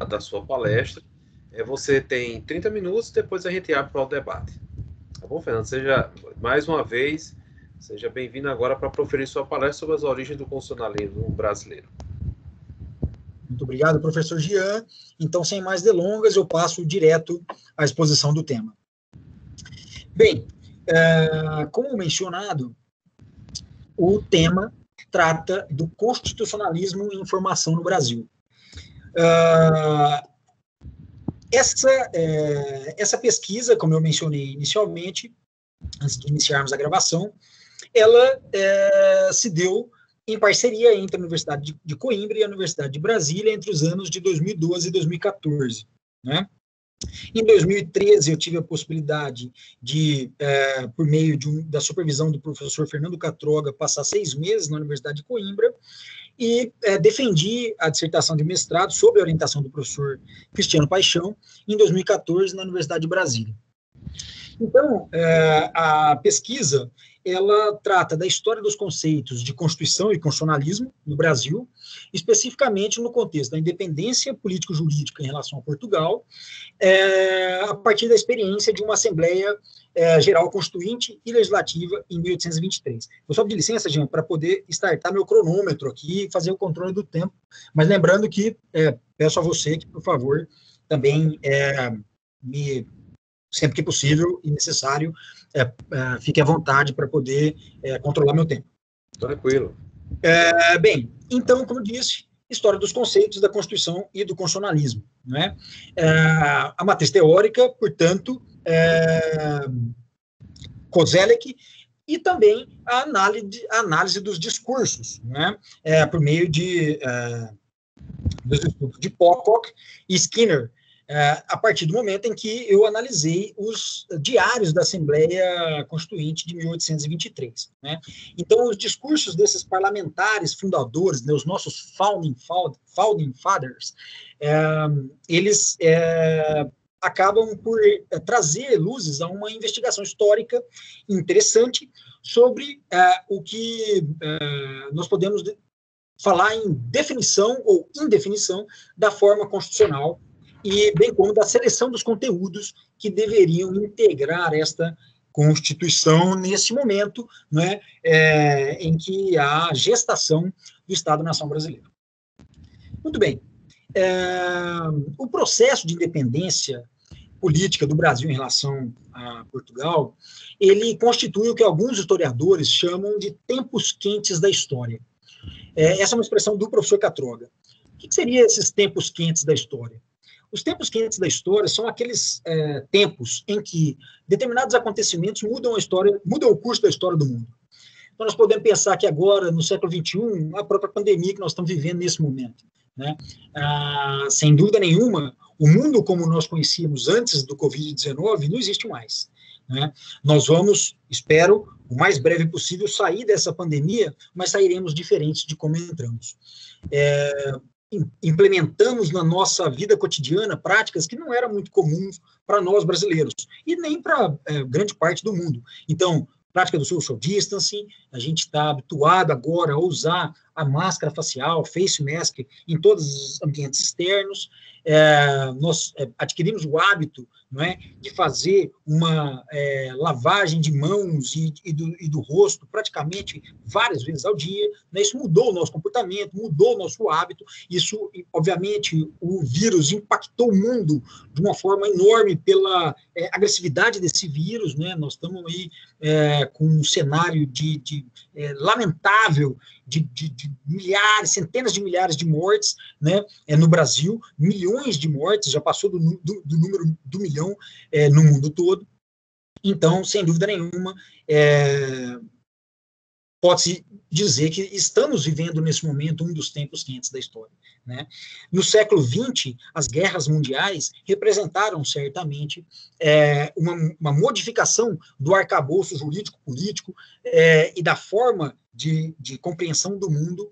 da sua palestra. Você tem 30 minutos, depois a gente abre para o debate. Tá bom, Fernando? Mais uma vez, seja bem-vindo agora para proferir sua palestra sobre as origens do constitucionalismo brasileiro. Muito obrigado, professor Jean. Então, sem mais delongas, eu passo direto à exposição do tema. Bem, como mencionado, o tema trata do constitucionalismo em formação no Brasil. Essa pesquisa, como eu mencionei inicialmente, antes de iniciarmos a gravação, ela se deu em parceria entre a Universidade de Coimbra e a Universidade de Brasília entre os anos de 2012 e 2014, né? Em 2013, eu tive a possibilidade de, por meio da supervisão do professor Fernando Catroga, passar 6 meses na Universidade de Coimbra e defendi a dissertação de mestrado sob a orientação do professor Cristiano Paixão em 2014 na Universidade de Brasília. Então, a pesquisa, ela trata da história dos conceitos de Constituição e constitucionalismo no Brasil, especificamente no contexto da independência político-jurídica em relação a Portugal, a partir da experiência de uma Assembleia Geral Constituinte e Legislativa em 1823. Eu só pedir licença, gente, para poder startar meu cronômetro aqui e fazer o controle do tempo, mas lembrando que peço a você que, por favor, também sempre que possível e necessário, fique à vontade para poder controlar meu tempo. Tranquilo. Bem, então, como disse, história dos conceitos da Constituição e do constitucionalismo, né? A matriz teórica, portanto, Koselleck, e também a análise dos discursos, né? Por meio dos estudos de Pocock e Skinner, a partir do momento em que eu analisei os diários da Assembleia Constituinte de 1823. Né? Então, os discursos desses parlamentares fundadores, né, os nossos founding fathers, eles acabam por trazer luzes a uma investigação histórica interessante sobre o que nós podemos falar em definição ou indefinição da forma constitucional e bem como da seleção dos conteúdos que deveriam integrar esta Constituição nesse momento, né, em que há a gestação do Estado-nação brasileiro. Muito bem. O processo de independência política do Brasil em relação a Portugal, ele constitui o que alguns historiadores chamam de tempos quentes da história. Essa é uma expressão do professor Catroga. O que seriam esses tempos quentes da história? Os tempos quentes da história são aqueles tempos em que determinados acontecimentos mudam o curso da história do mundo. Então, nós podemos pensar que agora, no século XXI, a própria pandemia que nós estamos vivendo nesse momento. Né? Sem dúvida nenhuma, o mundo como nós conhecíamos antes do Covid-19 não existe mais. Né? Nós vamos, espero, o mais breve possível, sair dessa pandemia, mas sairemos diferentes de como entramos. Implementamos na nossa vida cotidiana práticas que não eram muito comuns para nós brasileiros, e nem para grande parte do mundo. Então, prática do social distancing, a gente está habituado agora a usar a máscara facial, face mask, em todos os ambientes externos. Nós adquirimos o hábito, não é, de fazer uma lavagem de mãos e do rosto praticamente várias vezes ao dia. Né? Isso mudou o nosso comportamento, mudou o nosso hábito. Isso, obviamente, o vírus impactou o mundo de uma forma enorme pela agressividade desse vírus. Né? Nós estamos aí com um cenário lamentável de milhares, centenas de milhares de mortes, né, no Brasil, milhões de mortes, já passou do número do milhão no mundo todo. Então, sem dúvida nenhuma, pode-se dizer que estamos vivendo nesse momento um dos tempos quentes da história. Né? No século XX, as guerras mundiais representaram certamente uma modificação do arcabouço jurídico-político e da forma de compreensão do mundo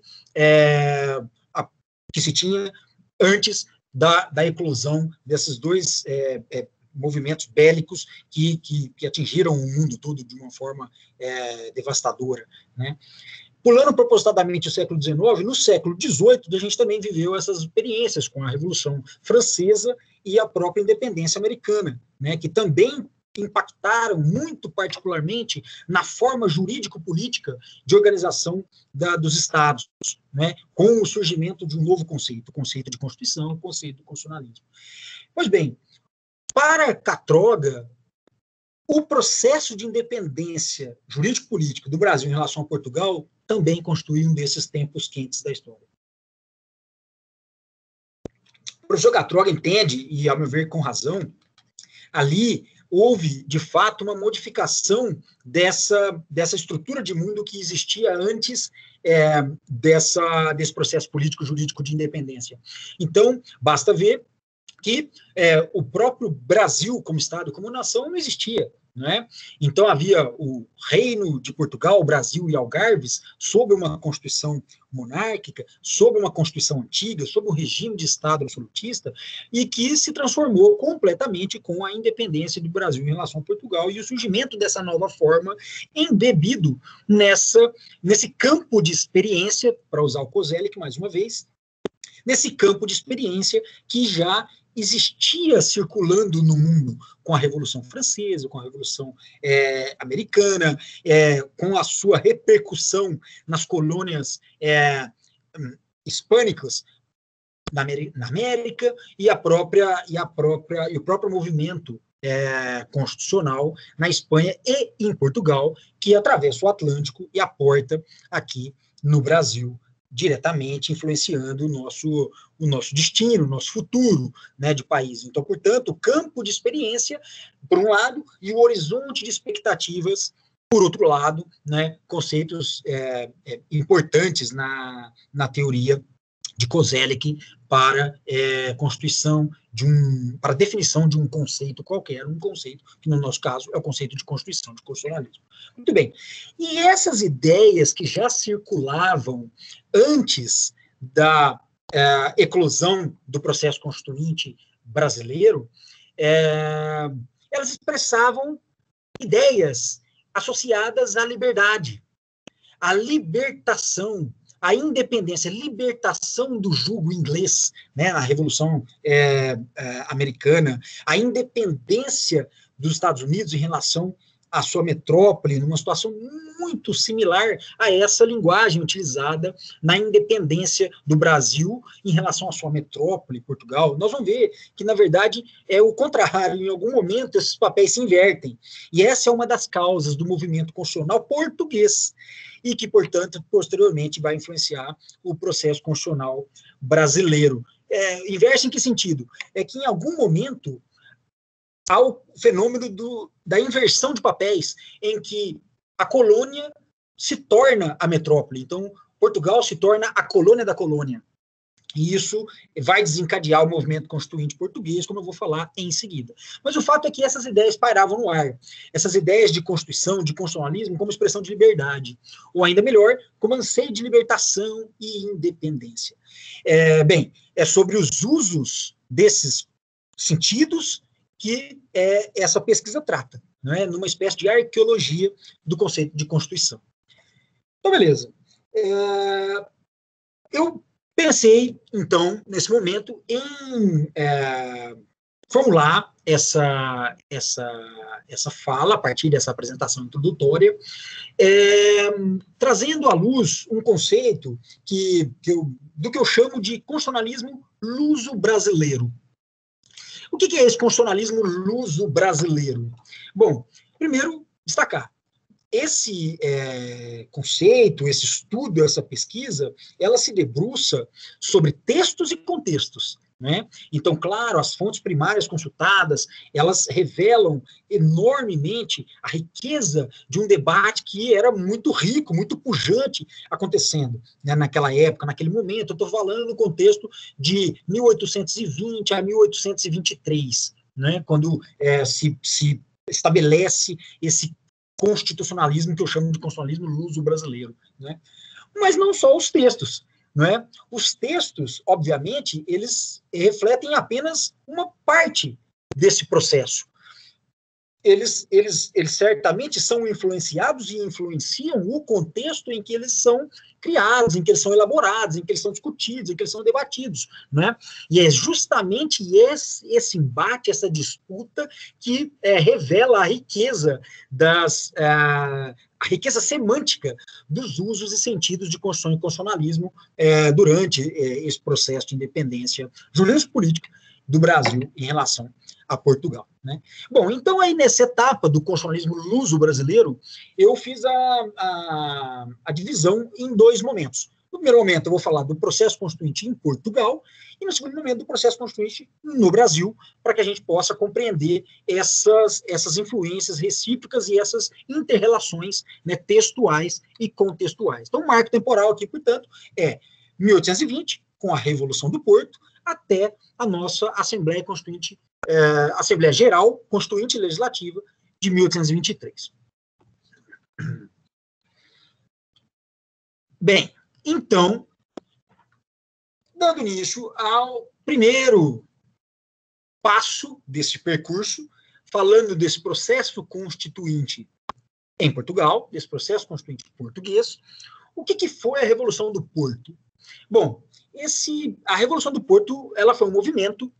que se tinha antes da eclosão desses dois movimentos bélicos que atingiram o mundo todo de uma forma devastadora. Né? Pulando propositadamente o século XIX, no século XVIII, a gente também viveu essas experiências com a Revolução Francesa e a própria independência americana, né, que também impactaram muito particularmente na forma jurídico-política de organização dos Estados, né, com o surgimento de um novo conceito, o conceito de Constituição, o conceito do constitucionalismo. Pois bem, para Catroga, o processo de independência jurídico-política do Brasil em relação a Portugal também constitui um desses tempos quentes da história. O professor Catroga entende, e ao meu ver com razão, ali houve, de fato, uma modificação dessa estrutura de mundo que existia antes desse processo político-jurídico de independência. Então, basta ver que o próprio Brasil, como Estado, como nação, não existia. Né? Então, havia o Reino de Portugal, Brasil e Algarves, sob uma Constituição monárquica, sob uma Constituição antiga, sob um regime de Estado absolutista, e que se transformou completamente com a independência do Brasil em relação a Portugal e o surgimento dessa nova forma embebido nesse campo de experiência, para usar o Kozelik mais uma vez, nesse campo de experiência que já existia circulando no mundo com a Revolução Francesa, com a Revolução Americana, com a sua repercussão nas colônias hispânicas na América e o próprio movimento constitucional na Espanha e em Portugal, que atravessa o Atlântico e aporta aqui no Brasil, diretamente influenciando o nosso destino, o nosso futuro, né, de país. Então, portanto, o campo de experiência, por um lado, e o horizonte de expectativas, por outro lado, né, conceitos importantes na teoria de Kozelik para constituição para a definição de um conceito qualquer, um conceito que, no nosso caso, é o conceito de Constituição, de constitucionalismo. Muito bem. E essas ideias que já circulavam antes da eclosão do processo constituinte brasileiro, elas expressavam ideias associadas à liberdade, à libertação, a independência, a libertação do jugo inglês, né, na Revolução Americana, a independência dos Estados Unidos em relação à sua metrópole, numa situação muito similar a essa linguagem utilizada na independência do Brasil em relação à sua metrópole, Portugal. Nós vamos ver que, na verdade, é o contrário. Em algum momento, esses papéis se invertem. E essa é uma das causas do movimento constitucional português, e que, portanto, posteriormente vai influenciar o processo constitucional brasileiro. Inverso em que sentido? É que, em algum momento, há o fenômeno da inversão de papéis, em que a colônia se torna a metrópole. Então, Portugal se torna a colônia da colônia. E isso vai desencadear o movimento constituinte português, como eu vou falar em seguida. Mas o fato é que essas ideias pairavam no ar. Essas ideias de Constituição, de constitucionalismo, como expressão de liberdade. Ou ainda melhor, como anseio de libertação e independência. Bem, é sobre os usos desses sentidos que essa pesquisa trata, né, numa espécie de arqueologia do conceito de Constituição. Então, beleza. Eu pensei, então, nesse momento, em formular essa fala, a partir dessa apresentação introdutória, trazendo à luz um conceito do que eu chamo de constitucionalismo luso-brasileiro. O que é esse constitucionalismo luso-brasileiro? Bom, primeiro, destacar. Esse conceito, esse estudo, essa pesquisa, ela se debruça sobre textos e contextos, né? Então, claro, as fontes primárias consultadas, elas revelam enormemente a riqueza de um debate que era muito rico, muito pujante acontecendo, né, naquela época, naquele momento. Eu estou falando no contexto de 1820 a 1823, né, quando se estabelece esse constitucionalismo que eu chamo de constitucionalismo luso-brasileiro, né? Mas não só os textos, não é? Os textos, obviamente, eles refletem apenas uma parte desse processo. eles certamente são influenciados e influenciam o contexto em que eles são criados, em que eles são elaborados, em que eles são discutidos, em que eles são debatidos, né? E é justamente esse embate, essa disputa que revela a riqueza a riqueza semântica dos usos e sentidos de Constituição e constitucionalismo durante esse processo de independência jornalismo-política do Brasil em relação a Portugal, né? Bom, então aí nessa etapa do constitucionalismo luso-brasileiro, eu fiz a divisão em dois momentos. No primeiro momento, eu vou falar do processo constituinte em Portugal, e no segundo momento, do processo constituinte no Brasil, para que a gente possa compreender essas influências recíprocas e essas interrelações, né, textuais e contextuais. Então, o marco temporal aqui, portanto, é 1820, com a Revolução do Porto, até a nossa Assembleia Constituinte, Assembleia Geral Constituinte e Legislativa de 1823. Bem, então, dando início ao primeiro passo desse percurso, falando desse processo constituinte em Portugal, desse processo constituinte português, o que foi a Revolução do Porto? Bom, a Revolução do Porto, ela foi um movimento,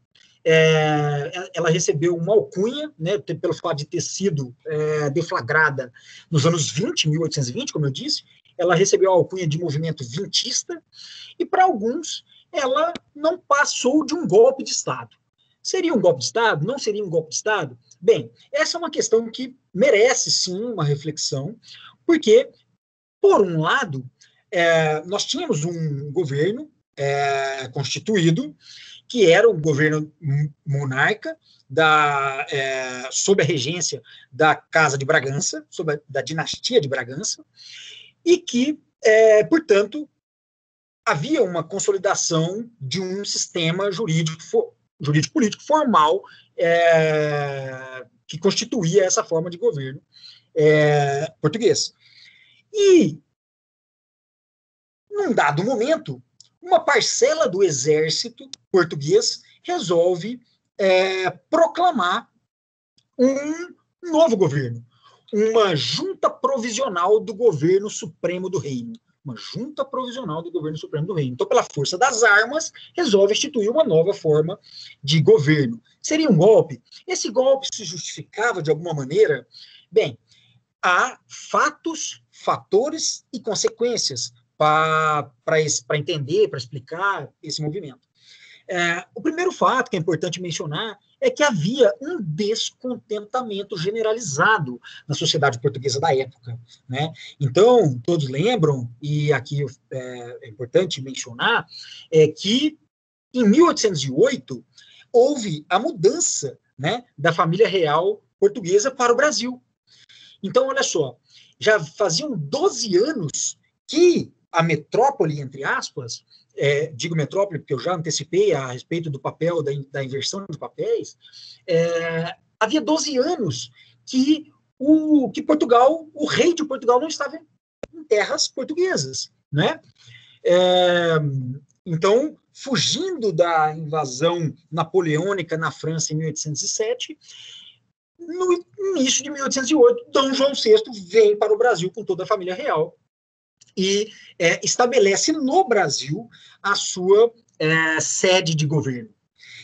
ela recebeu uma alcunha, né, pelo fato de ter sido deflagrada nos anos 1820, como eu disse, ela recebeu a alcunha de movimento vintista, e para alguns, ela não passou de um golpe de Estado. Seria um golpe de Estado? Não seria um golpe de Estado? Bem, essa é uma questão que merece, sim, uma reflexão, porque, por um lado, nós tínhamos um governo constituído, que era um governo monarca, sob a regência da Casa de Bragança, da dinastia de Bragança, e que, portanto, havia uma consolidação de um sistema jurídico-político formal que constituía essa forma de governo português. E, num dado momento, uma parcela do exército português resolve proclamar um novo governo, uma junta provisional do governo supremo do reino. Uma junta provisional do governo supremo do reino. Então, pela força das armas, resolve instituir uma nova forma de governo. Seria um golpe? Esse golpe se justificava de alguma maneira? Bem, há fatores e consequências para entender, para explicar esse movimento. O primeiro fato que é importante mencionar é que havia um descontentamento generalizado na sociedade portuguesa da época, né? Então, todos lembram, e aqui é importante mencionar, que em 1808 houve a mudança, né, da família real portuguesa para o Brasil. Então, olha só, já faziam 12 anos que a metrópole, entre aspas, digo metrópole porque eu já antecipei a respeito do papel, da inversão de papéis, havia 12 anos que Portugal, o rei de Portugal não estava em terras portuguesas, né? Então, fugindo da invasão napoleônica na França em 1807, no início de 1808, Dom João VI vem para o Brasil com toda a família real e estabelece no Brasil a sua sede de governo.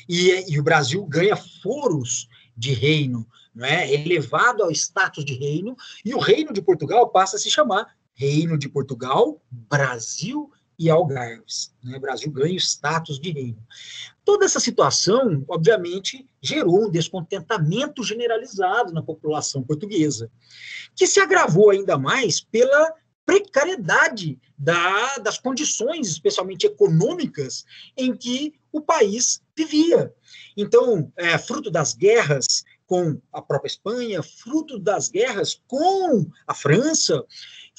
E o Brasil ganha foros de reino, não é? Elevado ao status de reino, e o reino de Portugal passa a se chamar Reino de Portugal, Brasil e Algarves. Né? O Brasil ganha o status de reino. Toda essa situação, obviamente, gerou um descontentamento generalizado na população portuguesa, que se agravou ainda mais pela precariedade das condições, especialmente econômicas, em que o país vivia. Então, fruto das guerras com a própria Espanha, fruto das guerras com a França,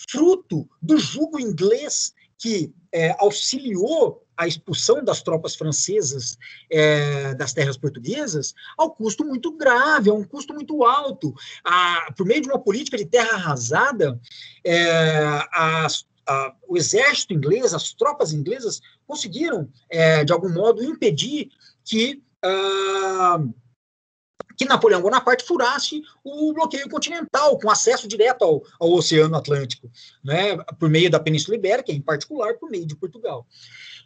fruto do jugo inglês que auxiliou a expulsão das tropas francesas das terras portuguesas, ao custo muito grave, a um custo muito alto. Por meio de uma política de terra arrasada, o exército inglês, as tropas inglesas, conseguiram, de algum modo, impedir que que Napoleão Bonaparte furasse o bloqueio continental, com acesso direto ao Oceano Atlântico, né, por meio da Península Ibérica, em particular por meio de Portugal.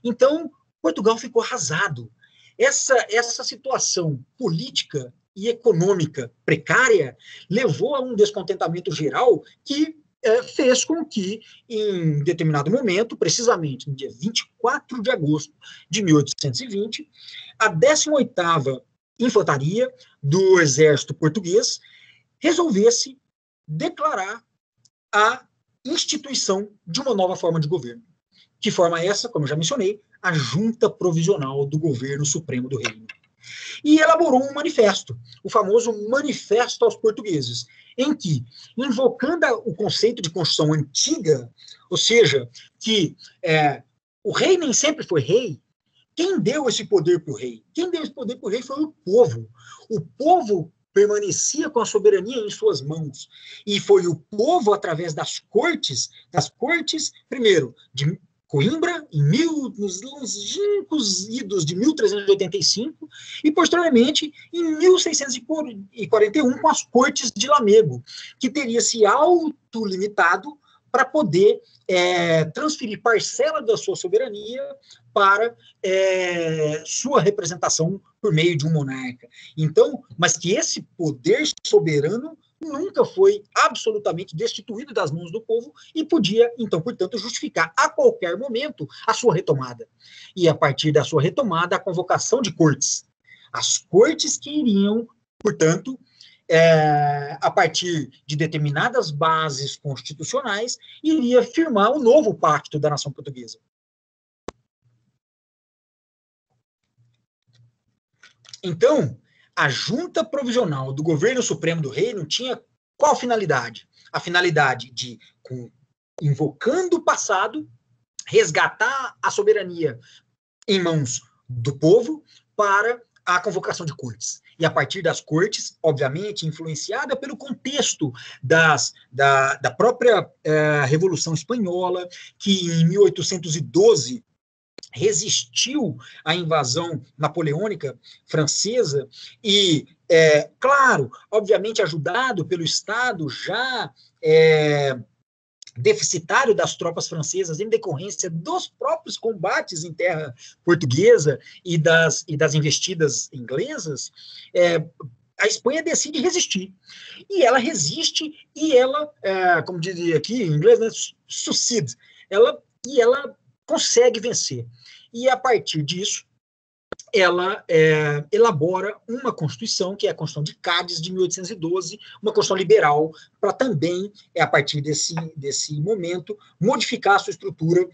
Então, Portugal ficou arrasado. Essa situação política e econômica precária levou a um descontentamento geral que fez com que, em determinado momento, precisamente no dia 24 de agosto de 1820, a 18ª Infantaria do Exército Português resolvesse declarar a instituição de uma nova forma de governo. Que forma essa, como eu já mencionei, a Junta Provisional do Governo Supremo do Reino. E elaborou um manifesto, o famoso Manifesto aos Portugueses, em que, invocando o conceito de Constituição antiga, ou seja, que o rei nem sempre foi rei. Quem deu esse poder para o rei? Quem deu esse poder para o rei foi o povo. O povo permanecia com a soberania em suas mãos. E foi o povo, através das cortes, primeiro, de Coimbra, nos longínquos idos de 1385, e, posteriormente, em 1641, com as cortes de Lamego, que teria se autolimitado para poder transferir parcela da sua soberania para sua representação por meio de um monarca. Então, mas que esse poder soberano nunca foi absolutamente destituído das mãos do povo e podia, então, portanto, justificar a qualquer momento a sua retomada. E, a partir da sua retomada, a convocação de cortes. As cortes que iriam, portanto, a partir de determinadas bases constitucionais, iria firmar o novo pacto da nação portuguesa. Então, a Junta Provisional do Governo Supremo do Reino tinha qual finalidade? A finalidade de, invocando o passado, resgatar a soberania em mãos do povo para a convocação de cortes. E a partir das cortes, obviamente, influenciada pelo contexto da própria Revolução Espanhola, que em 1812 resistiu à invasão napoleônica francesa e, claro, obviamente ajudado pelo Estado já deficitário das tropas francesas em decorrência dos próprios combates em terra portuguesa e das investidas inglesas, a Espanha decide resistir. E ela resiste e ela, como diria aqui em inglês, né, succeed. Ela consegue vencer. E, a partir disso, ela elabora uma Constituição, que é a Constituição de Cádiz, de 1812, uma Constituição liberal, para também, a partir desse momento, modificar a sua estrutura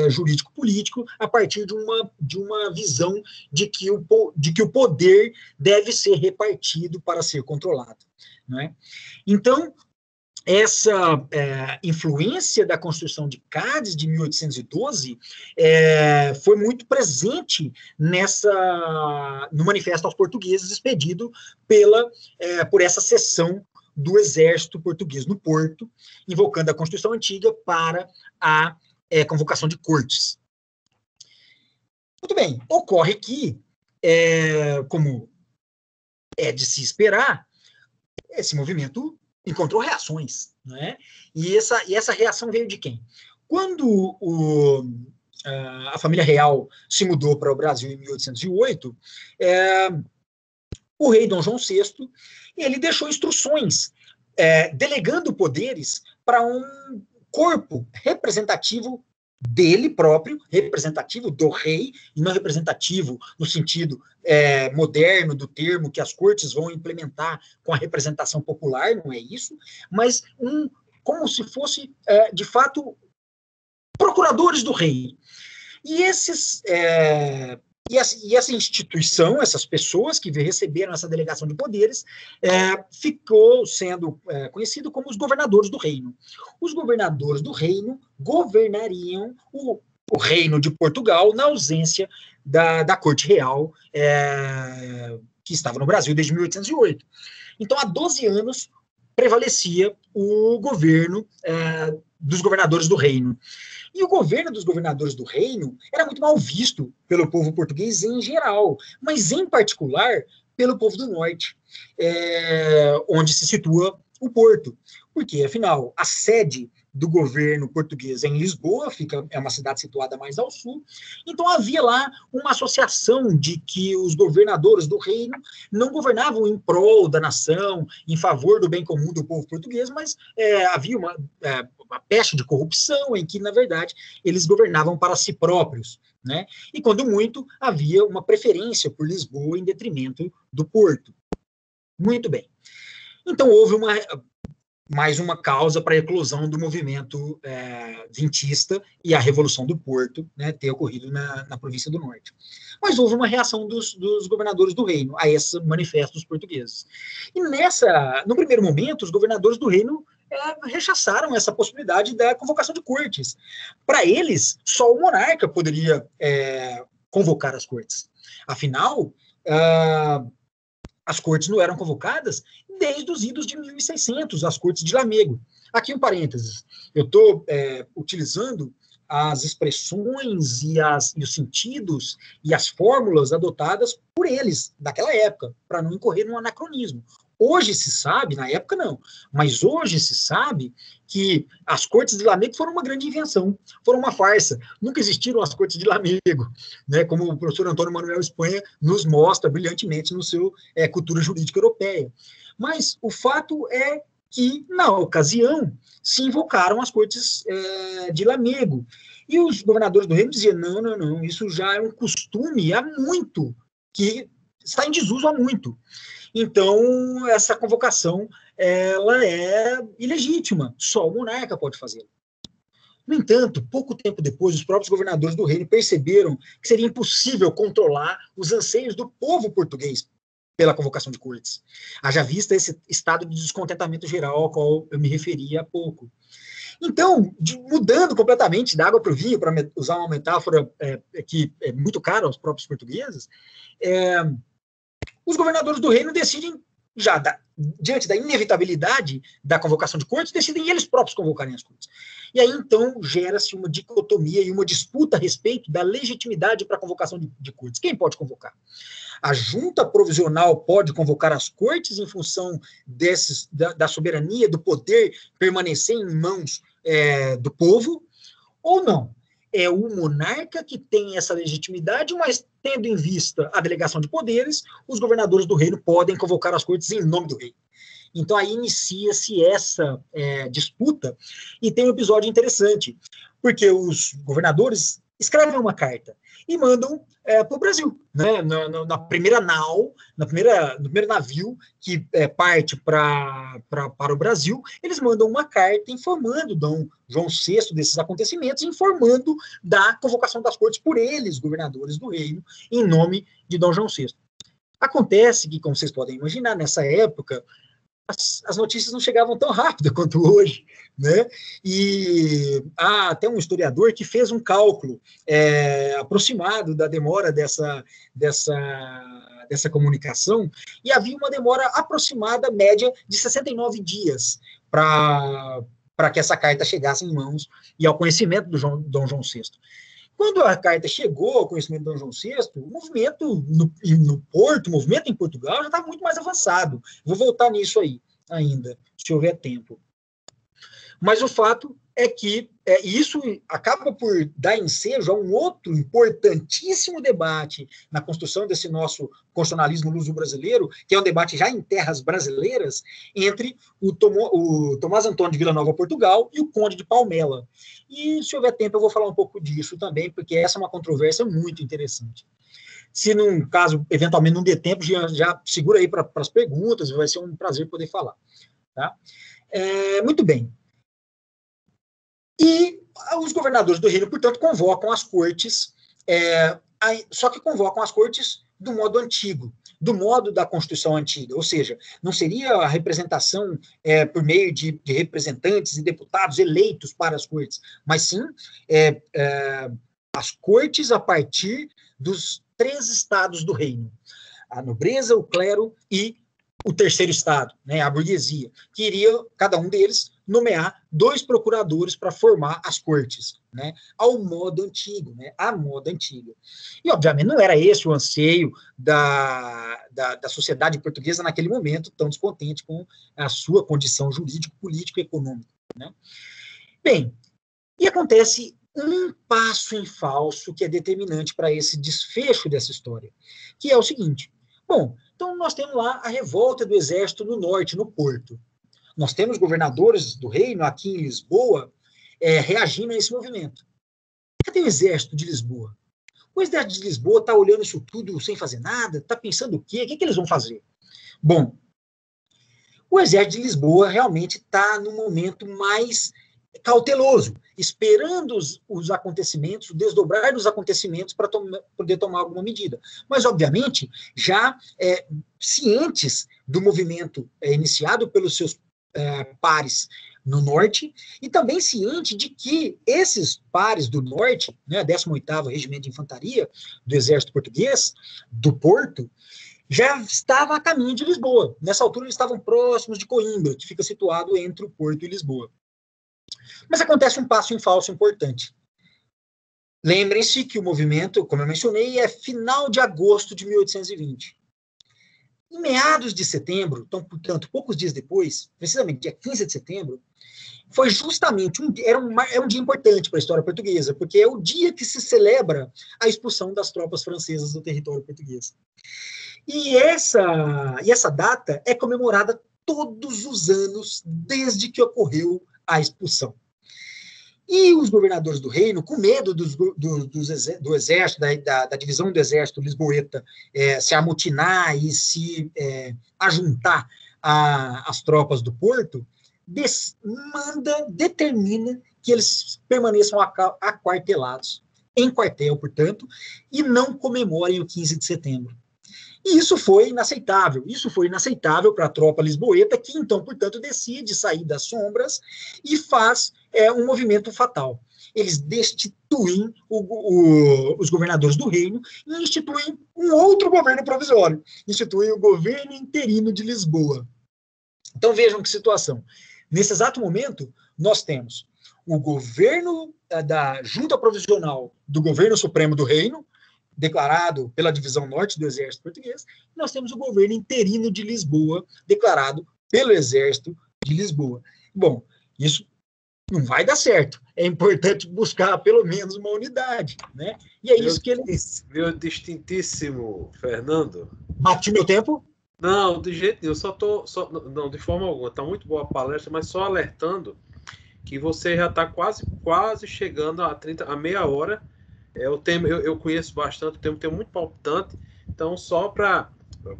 jurídico-político, a partir de uma visão de que o poder deve ser repartido para ser controlado. Não é? Então, essa influência da Constituição de Cádiz, de 1812, foi muito presente no Manifesto aos Portugueses, expedido por essa seção do Exército Português no Porto, invocando a Constituição Antiga para a convocação de cortes. Muito bem, ocorre que, como é de se esperar, esse movimento encontrou reações, né? E essa reação veio de quem? Quando a família real se mudou para o Brasil em 1808, o rei Dom João VI, ele deixou instruções delegando poderes para um corpo representativo dele próprio, representativo do rei, e não representativo no sentido moderno do termo que as cortes vão implementar com a representação popular, não é isso, mas como se fosse, de fato, procuradores do rei. E essa instituição, essas pessoas que receberam essa delegação de poderes, ficou sendo conhecido como os governadores do reino. Os governadores do reino governariam o reino de Portugal na ausência da corte real que estava no Brasil desde 1808. Então, há 12 anos, prevalecia o governo dos governadores do reino. E o governo dos governadores do reino era muito mal visto pelo povo português em geral, mas, em particular, pelo povo do norte, onde se situa o porto. Porque, afinal, a sede do governo português é em Lisboa, é uma cidade situada mais ao sul, então havia lá uma associação de que os governadores do reino não governavam em prol da nação, em favor do bem comum do povo português, mas havia uma peste de corrupção em que, na verdade, eles governavam para si próprios, né? E, quando muito, havia uma preferência por Lisboa em detrimento do Porto. Muito bem. Então, houve mais uma causa para a eclosão do movimento vintista e a Revolução do Porto, né, ter ocorrido na província do Norte. Mas houve uma reação dos governadores do reino a esse manifesto dos portugueses. E no primeiro momento, os governadores do reino rechaçaram essa possibilidade da convocação de cortes. Para eles, só o monarca poderia convocar as cortes. Afinal, as cortes não eram convocadas desde os idos de 1600, as cortes de Lamego. Aqui um parênteses, eu estou utilizando as expressões e os sentidos e as fórmulas adotadas por eles, daquela época, para não incorrer num anacronismo. Hoje se sabe, na época não, mas hoje se sabe que as cortes de Lamego foram uma grande invenção, foram uma farsa. Nunca existiram as cortes de Lamego, né, como o professor Antônio Manuel Espanha nos mostra brilhantemente no seu Cultura Jurídica Europeia. Mas o fato é que, na ocasião, se invocaram as cortes de Lamego. E os governadores do reino diziam, não, isso já é um costume há muito, que está em desuso há muito. Então, essa convocação, ela é ilegítima, só o monarca pode fazê-la. No entanto, pouco tempo depois, os próprios governadores do reino perceberam que seria impossível controlar os anseios do povo português pela convocação de cortes. Haja vista esse estado de descontentamento geral ao qual eu me referi há pouco. Então, mudando completamente da água para o vinho, para usar uma metáfora que é muito cara aos próprios portugueses, os governadores do reino decidem, diante da inevitabilidade da convocação de cortes, decidem eles próprios convocarem as cortes. E aí, então, gera-se uma dicotomia e uma disputa a respeito da legitimidade para a convocação de cortes. Quem pode convocar? A junta provisional pode convocar as cortes em função da soberania, do poder permanecer em mãos do povo, ou não? É o monarca que tem essa legitimidade, mas tendo em vista a delegação de poderes, os governadores do reino podem convocar as cortes em nome do rei. Então, aí inicia-se essa disputa, e tem um episódio interessante, porque os governadores escrevem uma carta e mandam para o Brasil, né? Na primeira nau, no primeiro navio que parte para o Brasil, eles mandam uma carta informando Dom João VI desses acontecimentos, informando da convocação das cortes por eles, governadores do reino, em nome de Dom João VI. Acontece que, como vocês podem imaginar, nessa época, as notícias não chegavam tão rápido quanto hoje, né? E há até um historiador que fez um cálculo aproximado da demora dessa comunicação, e havia uma demora aproximada, média, de 69 dias para que essa carta chegasse em mãos e ao conhecimento do Dom João VI. Quando a carta chegou ao conhecimento de Dom João VI, o movimento no Porto, o movimento em Portugal já estava muito mais avançado. Vou voltar nisso aí ainda, se houver tempo. Mas o fato é que isso acaba por dar ensejo a um outro importantíssimo debate na construção desse nosso constitucionalismo luso-brasileiro, que é um debate já em terras brasileiras, entre o Tomás Antônio de Vila Nova, Portugal, e o Conde de Palmela. E, se houver tempo, eu vou falar um pouco disso também, porque essa é uma controvérsia muito interessante. Se, num caso, eventualmente não dê tempo, já segura aí para as perguntas, vai ser um prazer poder falar. Tá? Muito bem. E os governadores do reino, portanto, convocam as cortes, só que convocam as cortes do modo antigo, do modo da Constituição antiga, ou seja, não seria a representação por meio de representantes e deputados eleitos para as cortes, mas sim as cortes a partir dos 3 estados do reino, a nobreza, o clero e o terceiro Estado, né, a burguesia, que iria, cada um deles, nomear 2 procuradores para formar as cortes, né, ao modo antigo, né, à moda antiga. E, obviamente, não era esse o anseio da sociedade portuguesa naquele momento, tão descontente com a sua condição jurídico, político e econômica, né. Bem, e acontece um passo em falso que é determinante para esse desfecho dessa história, que é o seguinte: bom, então nós temos lá a revolta do exército no norte, no Porto. Nós temos governadores do reino aqui em Lisboa reagindo a esse movimento. Cadê o exército de Lisboa? O exército de Lisboa está olhando isso tudo sem fazer nada? Está pensando o quê? O que eles vão fazer? Bom, o exército de Lisboa realmente está no momento mais cauteloso, esperando os acontecimentos, o desdobrar dos acontecimentos para poder tomar alguma medida. Mas, obviamente, já cientes do movimento iniciado pelos seus pares no norte, e também ciente de que esses pares do norte, né, 18º Regimento de Infantaria do Exército Português, do Porto, já estava a caminho de Lisboa. Nessa altura, eles estavam próximos de Coimbra, que fica situado entre o Porto e Lisboa. Mas acontece um passo em falso importante. Lembrem-se que o movimento, como eu mencionei, é final de agosto de 1820. Em meados de setembro, então, portanto, poucos dias depois, precisamente dia 15 de setembro, foi justamente um dia importante para a história portuguesa, porque é o dia que se celebra a expulsão das tropas francesas do território português. E essa data é comemorada todos os anos desde que ocorreu a expulsão. E os governadores do reino, com medo do exército, da divisão do exército lisboeta, se amotinar e se ajuntar às tropas do Porto, determina que eles permaneçam aquartelados, em quartel, portanto, e não comemorem o 15 de setembro. E isso foi inaceitável para a tropa lisboeta, que então, portanto, decide sair das sombras e faz um movimento fatal. Eles destituem os governadores do reino e instituem um outro governo provisório, instituem o governo interino de Lisboa. Então vejam que situação. Nesse exato momento, nós temos o governo da junta provisional do governo supremo do reino, declarado pela divisão norte do exército português, e nós temos o governo interino de Lisboa, declarado pelo exército de Lisboa. Bom, isso não vai dar certo. É importante buscar pelo menos uma unidade, né? E é isso que eles... Meu distintíssimo Fernando. Bati meu tempo? Não, de jeito nenhum. Não, de forma alguma. Está muito boa a palestra, mas só alertando que você já está quase chegando a meia hora. O tema eu conheço bastante, o tema é muito palpitante, então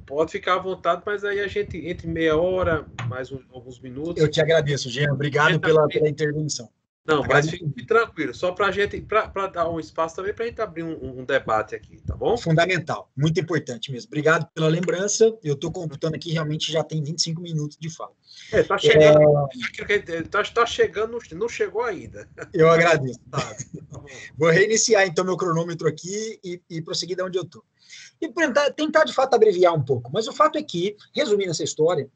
pode ficar à vontade, mas aí a gente entre meia hora, mais alguns minutos. Eu te agradeço, Jean, obrigado pela intervenção. Não, mas fique tranquilo, só para dar um espaço também para a gente abrir um debate aqui, tá bom? Fundamental, muito importante mesmo. Obrigado pela lembrança, eu estou computando aqui, realmente já tem 25 minutos de fala. Está chegando, tá chegando, não chegou ainda. Eu agradeço. Tá Vou reiniciar então meu cronômetro aqui e prosseguir de onde eu estou. E tentar de fato abreviar um pouco, mas o fato é que, resumindo essa história,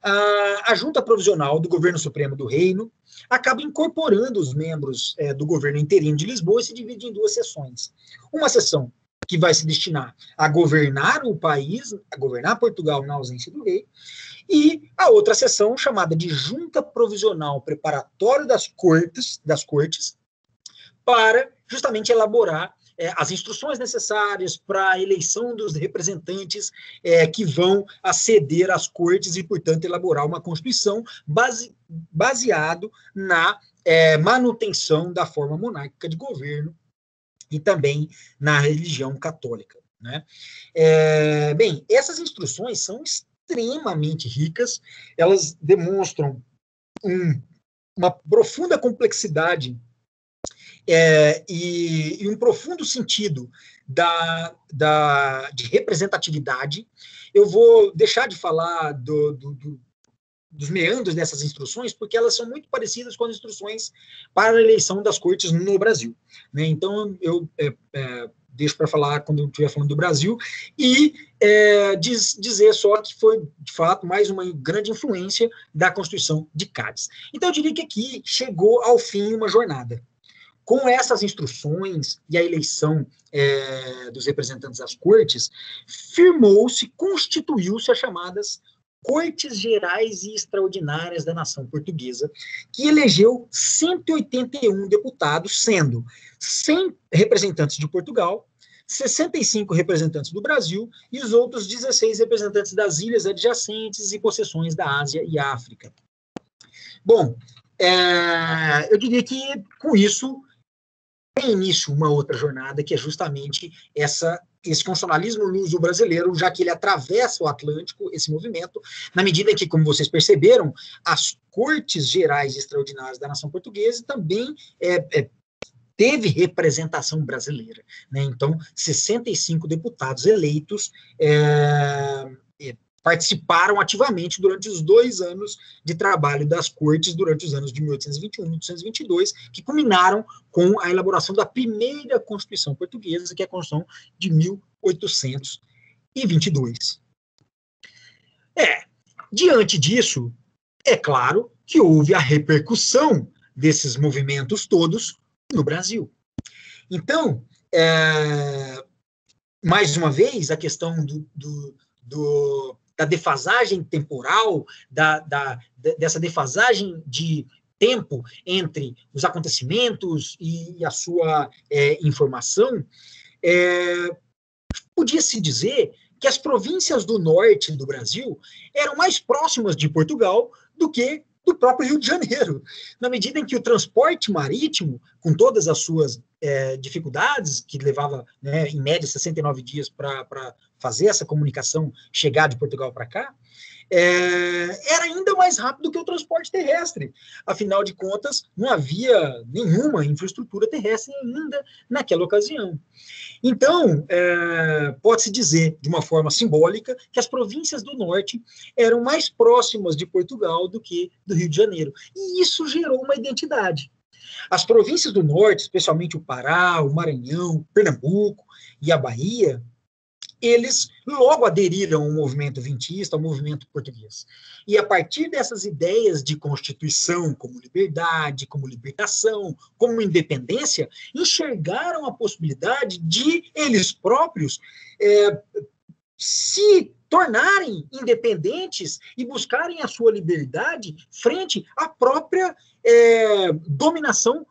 a junta provisional do governo supremo do reino acaba incorporando os membros do governo interino de Lisboa e se divide em 2 seções. Uma seção que vai se destinar a governar o país, a governar Portugal na ausência do rei, e a outra seção chamada de Junta Provisional Preparatória das Cortes, para justamente elaborar as instruções necessárias para a eleição dos representantes que vão aceder às cortes e, portanto, elaborar uma Constituição baseado na manutenção da forma monárquica de governo e também na religião católica, né? Bem, essas instruções são extremamente ricas, elas demonstram uma profunda complexidade e um profundo sentido de representatividade. Eu vou deixar de falar dos meandros dessas instruções, porque elas são muito parecidas com as instruções para a eleição das cortes no Brasil, né? Então, eu deixo para falar quando eu estiver falando do Brasil, e dizer só que foi, de fato, mais uma grande influência da Constituição de Cádiz. Então, eu diria que aqui chegou ao fim uma jornada. Com essas instruções e a eleição dos representantes das cortes, firmou-se, constituiu-se as chamadas Cortes Gerais e Extraordinárias da Nação Portuguesa, que elegeu 181 deputados, sendo 100 representantes de Portugal, 65 representantes do Brasil e os outros 16 representantes das ilhas adjacentes e possessões da Ásia e África. Bom, eu diria que, com isso, tem início uma outra jornada, que é justamente esse constitucionalismo luso-brasileiro, já que ele atravessa o Atlântico, esse movimento, na medida em que, como vocês perceberam, as Cortes Gerais Extraordinárias da Nação Portuguesa também teve representação brasileira, né? Então, 65 deputados eleitos participaram ativamente durante os 2 anos de trabalho das cortes, durante os anos de 1821 e 1822, que culminaram com a elaboração da primeira Constituição Portuguesa, que é a Constituição de 1822. Diante disso, é claro que houve a repercussão desses movimentos todos no Brasil. Então, mais uma vez, a questão da defasagem temporal, dessa defasagem de tempo entre os acontecimentos e a sua informação, podia-se dizer que as províncias do norte do Brasil eram mais próximas de Portugal do que do próprio Rio de Janeiro, na medida em que o transporte marítimo, com todas as suas dificuldades, que levava, né, em média 69 dias para fazer essa comunicação chegar de Portugal para cá, era ainda mais rápido do que o transporte terrestre. Afinal de contas, não havia nenhuma infraestrutura terrestre ainda naquela ocasião. Então, pode-se dizer, de uma forma simbólica, que as províncias do norte eram mais próximas de Portugal do que do Rio de Janeiro. E isso gerou uma identidade. As províncias do norte, especialmente o Pará, o Maranhão, Pernambuco e a Bahia, eles logo aderiram ao movimento vintista, ao movimento português. E a partir dessas ideias de Constituição como liberdade, como libertação, como independência, enxergaram a possibilidade de eles próprios se tornarem independentes e buscarem a sua liberdade frente à própria dominação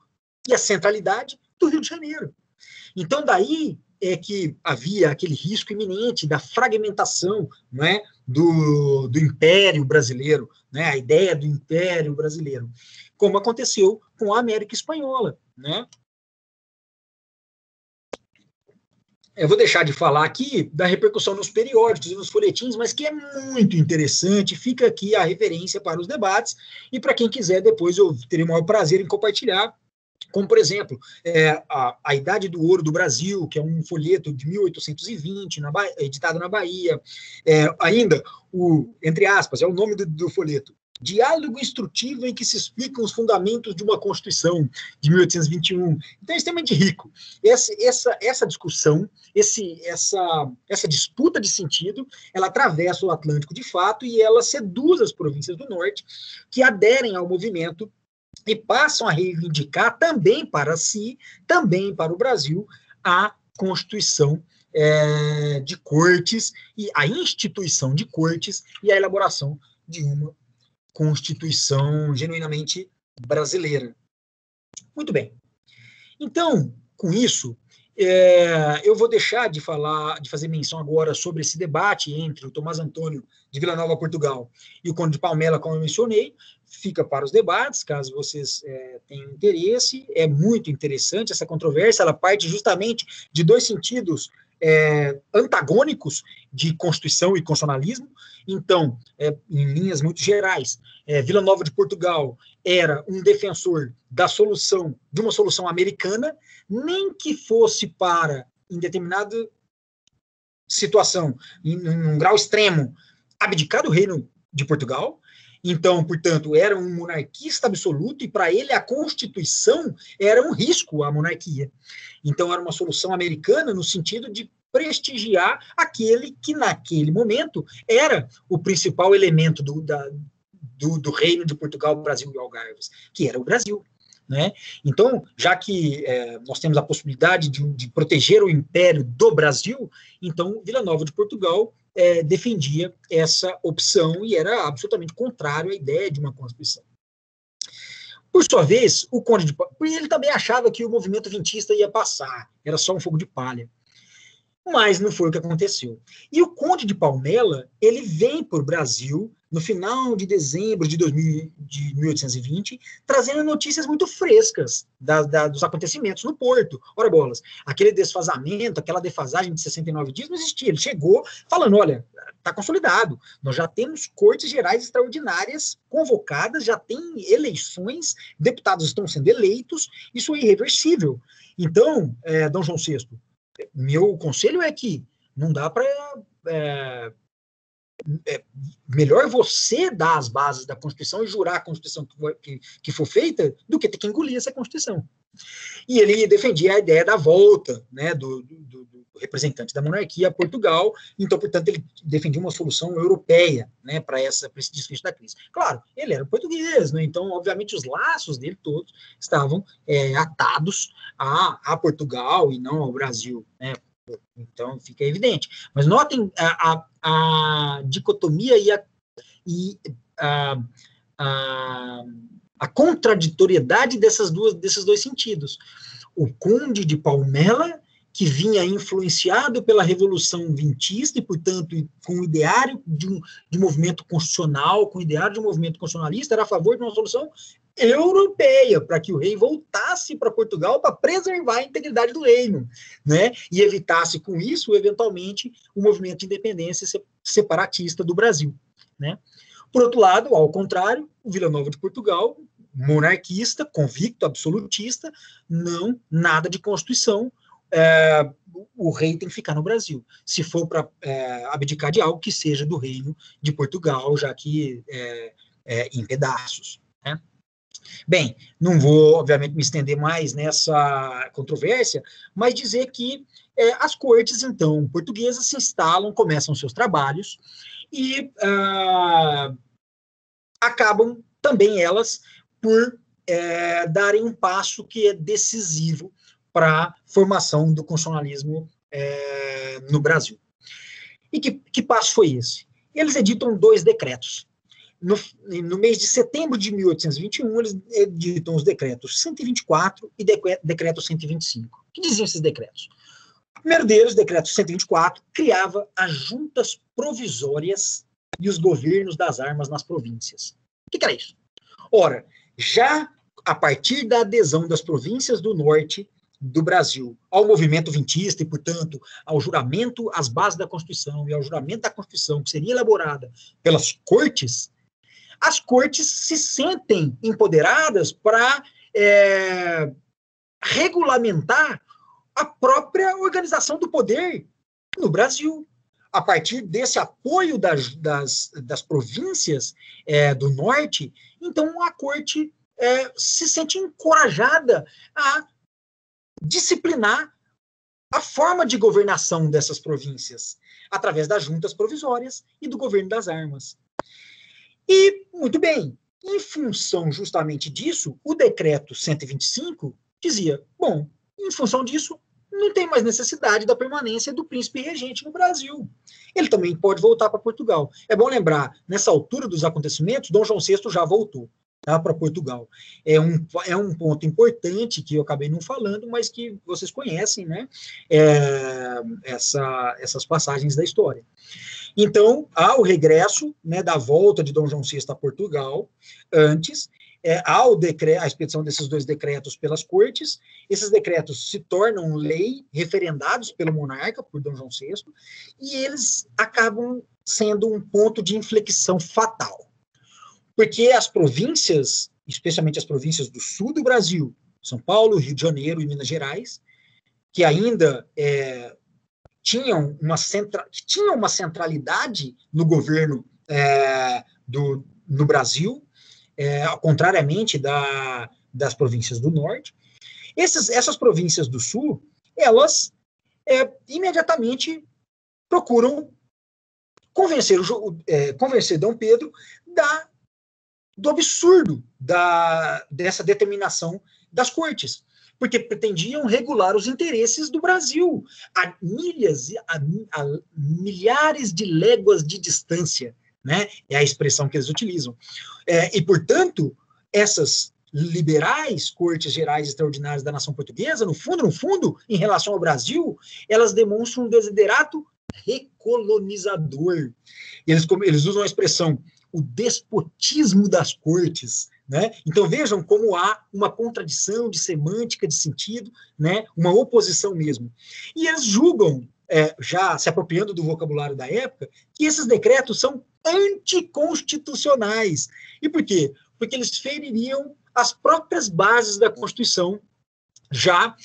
e a centralidade do Rio de Janeiro. Então, daí é que havia aquele risco iminente da fragmentação, né, do Império Brasileiro, né, a ideia do Império Brasileiro, como aconteceu com a América Espanhola, né? Eu vou deixar de falar aqui da repercussão nos periódicos e nos folhetins, mas que é muito interessante. Fica aqui a referência para os debates, e para quem quiser, depois eu terei o maior prazer em compartilhar, como, por exemplo, a Idade do Ouro do Brasil, que é um folheto de 1820, editado na Bahia. Ainda, entre aspas, é o nome do folheto, Diálogo Instrutivo em que se explicam os fundamentos de uma Constituição, de 1821. Então, é extremamente rico. Essa discussão, essa disputa de sentido, ela atravessa o Atlântico de fato e ela seduz as províncias do norte que aderem ao movimento e passam a reivindicar também para si, também para o Brasil, a Constituição de cortes, e a instituição de cortes e a elaboração de uma Constituição genuinamente brasileira. Muito bem. Então, com isso, eu vou deixar de fazer menção agora sobre esse debate entre o Tomás Antônio de Vila Nova, Portugal, e o Conde de Palmela, como eu mencionei. Fica para os debates, caso vocês tenham interesse. É muito interessante essa controvérsia, ela parte justamente de 2 sentidos antagônicos de Constituição e constitucionalismo. Então, em linhas muito gerais, Vila Nova de Portugal era um defensor de uma solução americana, nem que fosse para, em determinada situação, em um grau extremo, abdicar do reino de Portugal, Então, portanto, era um monarquista absoluto e para ele a Constituição era um risco à monarquia. Então, era uma solução americana no sentido de prestigiar aquele que, naquele momento, era o principal elemento do Reino de Portugal, Brasil e Algarves, que era o Brasil. Né? Então, já que nós temos a possibilidade de proteger o império do Brasil, então Vila Nova de Portugal defendia essa opção e era absolutamente contrário à ideia de uma Constituição. Por sua vez, o Conde de Palmela, ele também achava que o movimento vintista ia passar, era só um fogo de palha. Mas não foi o que aconteceu. E o Conde de Palmela, ele vem para o Brasil no final de dezembro de 1820, trazendo notícias muito frescas dos acontecimentos no Porto. Ora bolas, aquele desfazamento, aquela defasagem de 69 dias não existia. Ele chegou falando, olha, está consolidado, nós já temos cortes gerais extraordinárias convocadas, já tem eleições, deputados estão sendo eleitos, isso é irreversível. Então, Dom João VI, meu conselho é que não dá para... melhor você dar as bases da Constituição e jurar a Constituição que for feita do que ter que engolir essa Constituição. E ele defendia a ideia da volta, né, do representante da monarquia a Portugal, então, portanto, ele defendia uma solução europeia, né, para esse desfecho da crise. Claro, ele era português, né, então, obviamente, os laços dele todos estavam atados a Portugal e não ao Brasil, né. Então, fica evidente. Mas notem a dicotomia e a contraditoriedade desses dois sentidos. O Conde de Palmela, que vinha influenciado pela Revolução Vintista e, portanto, com o ideário de um movimento constitucional, com o ideário de um movimento constitucionalista, era a favor de uma solução europeia, para que o rei voltasse para Portugal para preservar a integridade do reino, né? E evitasse com isso, eventualmente, o movimento de independência separatista do Brasil, né? Por outro lado, ao contrário, o Vila Nova de Portugal, monarquista, convicto, absolutista, não, nada de Constituição, o rei tem que ficar no Brasil. Se for para abdicar de algo, que seja do reino de Portugal, já que em pedaços, né? Bem, não vou, obviamente, me estender mais nessa controvérsia, mas dizer que as cortes, então, portuguesas se instalam, começam seus trabalhos e acabam também elas por darem um passo que é decisivo para a formação do constitucionalismo no Brasil. E que passo foi esse? Eles editam 2 decretos. No mês de setembro de 1821, eles editam os decretos 124 e decreto 125. O que diziam esses decretos? O primeiro deles, o decreto 124, criava as juntas provisórias e os governos das armas nas províncias. O que era isso? Ora, já a partir da adesão das províncias do norte do Brasil ao movimento vintista e, portanto, ao juramento às bases da Constituição e ao juramento da Constituição que seria elaborada pelas cortes, as cortes se sentem empoderadas para regulamentar a própria organização do poder no Brasil. A partir desse apoio das províncias do norte, então a corte se sente encorajada a disciplinar a forma de governação dessas províncias, através das juntas provisórias e do governo das armas. E, muito bem, em função justamente disso, o decreto 125 dizia, bom, em função disso, não tem mais necessidade da permanência do príncipe regente no Brasil. Ele também pode voltar para Portugal. É bom lembrar, nessa altura dos acontecimentos, Dom João VI já voltou para Portugal. É um ponto importante que eu acabei não falando, mas que vocês conhecem, né? Essas passagens da história. Então, há o regresso, né, da volta de Dom João VI a Portugal, antes, há a expedição desses 2 decretos pelas cortes, esses decretos se tornam lei, referendados pelo monarca, por Dom João VI, e eles acabam sendo um ponto de inflexão fatal. Porque as províncias, especialmente as províncias do sul do Brasil, São Paulo, Rio de Janeiro e Minas Gerais, que ainda tinham uma centralidade no governo no Brasil, contrariamente das províncias do norte. Essas províncias do sul, elas imediatamente procuram convencer Dom Pedro do absurdo dessa determinação das cortes, porque pretendiam regular os interesses do Brasil a milhares de léguas de distância, né? É a expressão que eles utilizam. E, portanto, essas liberais cortes gerais extraordinárias da nação portuguesa, no fundo, em relação ao Brasil, elas demonstram um desiderato recolonizador. Eles usam a expressão o despotismo das cortes, né? Então vejam como há uma contradição de semântica, de sentido, né? Uma oposição mesmo. E eles julgam, já se apropriando do vocabulário da época, que esses decretos são anticonstitucionais. E por quê? Porque eles feririam as próprias bases da Constituição, já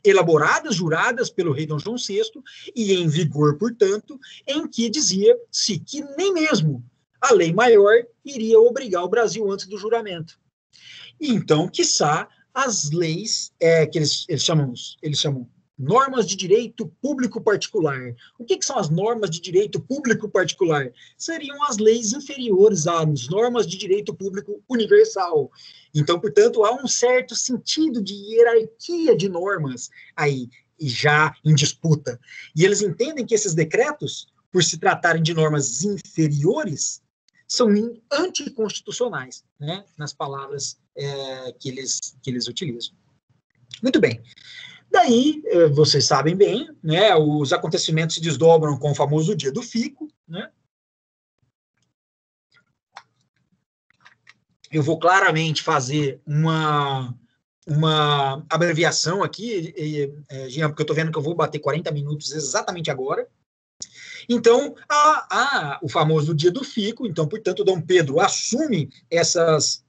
elaboradas, juradas pelo rei Dom João VI, e em vigor, portanto, em que dizia-se que nem mesmo a lei maior iria obrigar o Brasil antes do juramento. E então, quiçá, as leis que eles chamam normas de direito público particular. O que são as normas de direito público particular? Seriam as leis inferiores às normas de direito público universal. Então, portanto, há um certo sentido de hierarquia de normas aí, e já em disputa. E eles entendem que esses decretos, por se tratarem de normas inferiores, são anticonstitucionais, né, nas palavras que eles utilizam. Muito bem. Daí, vocês sabem bem, né, os acontecimentos se desdobram com o famoso dia do fico, né? Eu vou claramente fazer uma abreviação aqui, Jean, porque eu estou vendo que eu vou bater 40 minutos exatamente agora. Então, o famoso dia do fico, então, portanto, Dom Pedro assume essas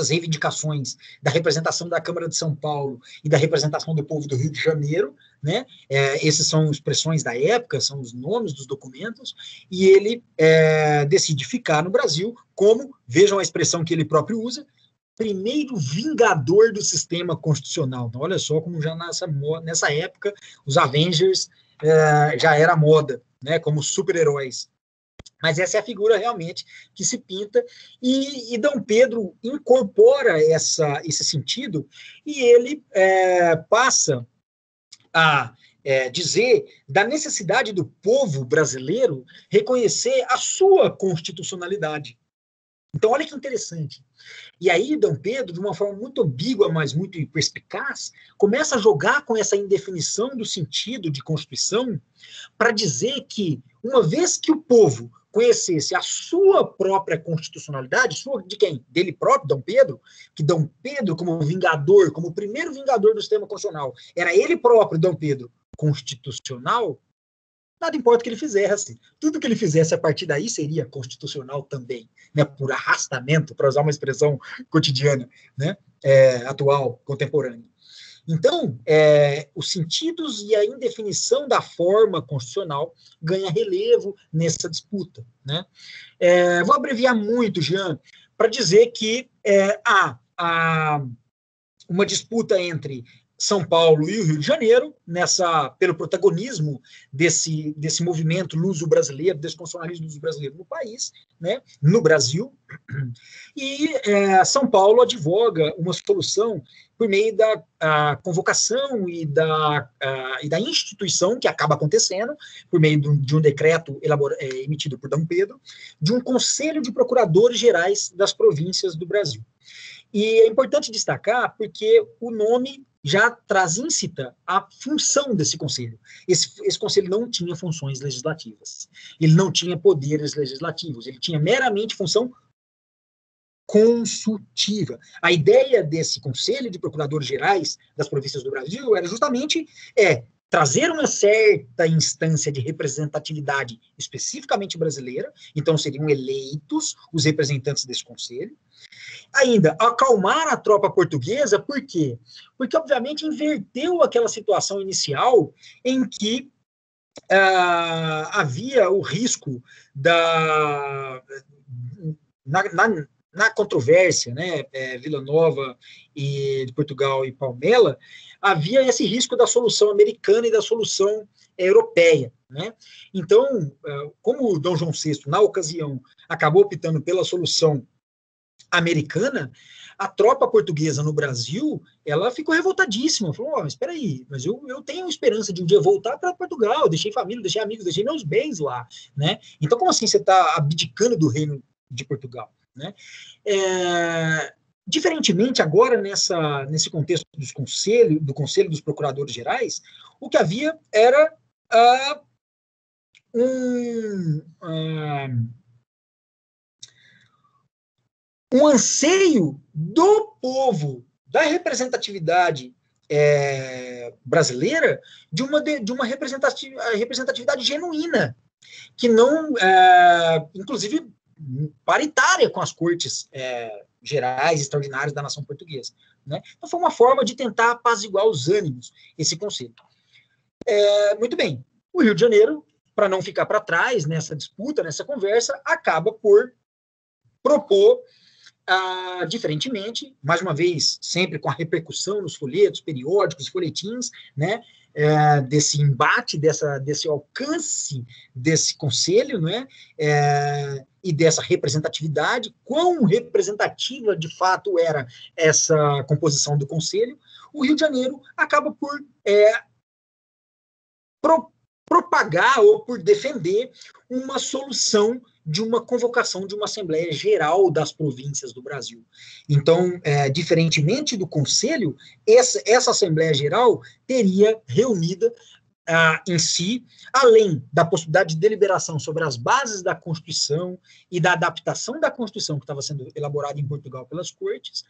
reivindicações da representação da Câmara de São Paulo e da representação do povo do Rio de Janeiro, né? Essas são expressões da época, são os nomes dos documentos, e ele decide ficar no Brasil como, vejam a expressão que ele próprio usa, primeiro vingador do sistema constitucional. Então, olha só como já nessa época os Avengers já era moda, né, como super-heróis. Mas essa é a figura realmente que se pinta, e Dom Pedro incorpora esse sentido, e ele passa a dizer da necessidade do povo brasileiro reconhecer a sua constitucionalidade. Então, olha que interessante. E aí, Dom Pedro, de uma forma muito ambígua, mas muito perspicaz, começa a jogar com essa indefinição do sentido de Constituição para dizer que, uma vez que o povo conhecesse a sua própria constitucionalidade, de quem? Dele próprio, Dom Pedro, que Dom Pedro, como vingador, como o primeiro vingador do sistema constitucional, era ele próprio, Dom Pedro, constitucional, nada importa o que ele fizesse. Tudo que ele fizesse a partir daí seria constitucional também, né? Por arrastamento, para usar uma expressão cotidiana, né? Atual, contemporânea. Então, os sentidos e a indefinição da forma constitucional ganha relevo nessa disputa, né? Vou abreviar muito, Jean, para dizer que há uma disputa entre São Paulo e o Rio de Janeiro, pelo protagonismo desse movimento luso-brasileiro, desse constitucionalismo luso-brasileiro no país, né, no Brasil, e São Paulo advoga uma solução por meio da convocação e da instituição, que acaba acontecendo, por meio de um decreto emitido por Dom Pedro, de um conselho de procuradores gerais das províncias do Brasil. E é importante destacar porque o nome já traz íncita a função desse conselho. Esse conselho não tinha funções legislativas. Ele não tinha poderes legislativos. Ele tinha meramente função consultiva. A ideia desse conselho de procuradores gerais das províncias do Brasil era justamente trazer uma certa instância de representatividade especificamente brasileira, então seriam eleitos os representantes desse conselho. Ainda, acalmar a tropa portuguesa, por quê? Porque, obviamente, inverteu aquela situação inicial em que havia o risco na controvérsia, né, Vila Nova e de Portugal e Palmela, havia esse risco da solução americana e da solução europeia, né? Então, como o Dom João VI, na ocasião, acabou optando pela solução americana, a tropa portuguesa no Brasil, ela ficou revoltadíssima, falou, mas espera aí, mas eu tenho esperança de um dia voltar para Portugal, deixei família, deixei amigos, deixei meus bens lá, né? Então, como assim você está abdicando do reino de Portugal, né? Diferentemente, agora, nesse contexto do Conselho dos Procuradores Gerais, o que havia era um anseio do povo, da representatividade brasileira, de uma representatividade genuína, que não, inclusive, paritária com as cortes gerais, extraordinárias da nação portuguesa, né? Então, foi uma forma de tentar apaziguar os ânimos, esse conceito. Muito bem, o Rio de Janeiro, para não ficar para trás nessa disputa, nessa conversa, acaba por propor, diferentemente, mais uma vez, sempre com a repercussão nos folhetos, periódicos, folhetins, né, desse embate, desse alcance desse conselho, né, e dessa representatividade, quão representativa de fato era essa composição do conselho, o Rio de Janeiro acaba por propagar ou por defender uma solução de uma convocação de uma Assembleia Geral das províncias do Brasil. Então, diferentemente do Conselho, essa Assembleia Geral teria reunida em si, além da possibilidade de deliberação sobre as bases da Constituição e da adaptação da Constituição que estava sendo elaborada em Portugal pelas cortes,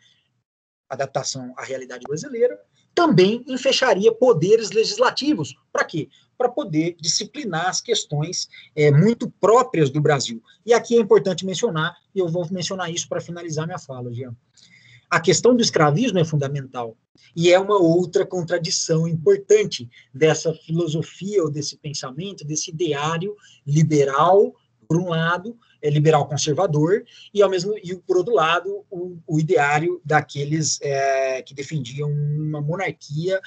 adaptação à realidade brasileira, também fecharia poderes legislativos. Para quê? Para poder disciplinar as questões muito próprias do Brasil. E aqui é importante mencionar, e eu vou mencionar isso para finalizar minha fala, Jean. A questão do escravismo é fundamental, e é uma outra contradição importante dessa filosofia ou desse pensamento, desse ideário liberal, por um lado, liberal conservador, e por outro lado, o ideário daqueles que defendiam uma monarquia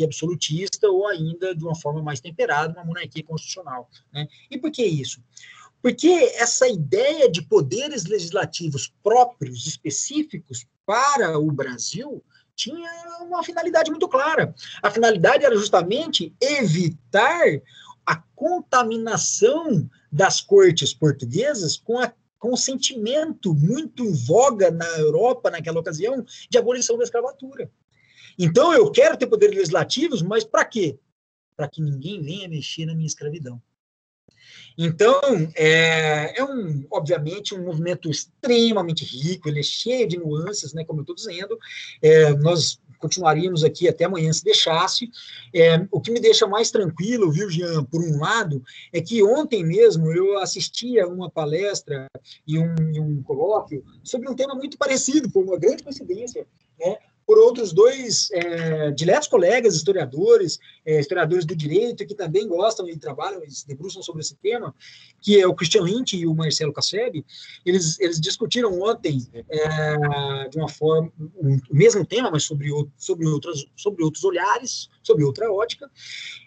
absolutista, ou ainda, de uma forma mais temperada, uma monarquia constitucional, né? E por que isso? Porque essa ideia de poderes legislativos próprios, específicos para o Brasil, tinha uma finalidade muito clara. A finalidade era justamente evitar a contaminação das cortes portuguesas com o sentimento muito em voga na Europa, naquela ocasião, de abolição da escravatura. Então, eu quero ter poderes legislativos, mas para quê? Para que ninguém venha mexer na minha escravidão. Então, obviamente, um movimento extremamente rico, ele é cheio de nuances, né, como eu estou dizendo. Nós continuaríamos aqui até amanhã se deixasse. O que me deixa mais tranquilo, viu, Jean, por um lado, é que ontem mesmo eu assisti a uma palestra e um colóquio sobre um tema muito parecido, por uma grande coincidência, né, por outros dois diletos colegas historiadores do direito, que também gostam e trabalham e se debruçam sobre esse tema, que é o Christian Lynch e o Marcelo Casseb. Eles discutiram ontem, de uma forma, o mesmo tema, mas sobre outros olhares, sobre outra ótica,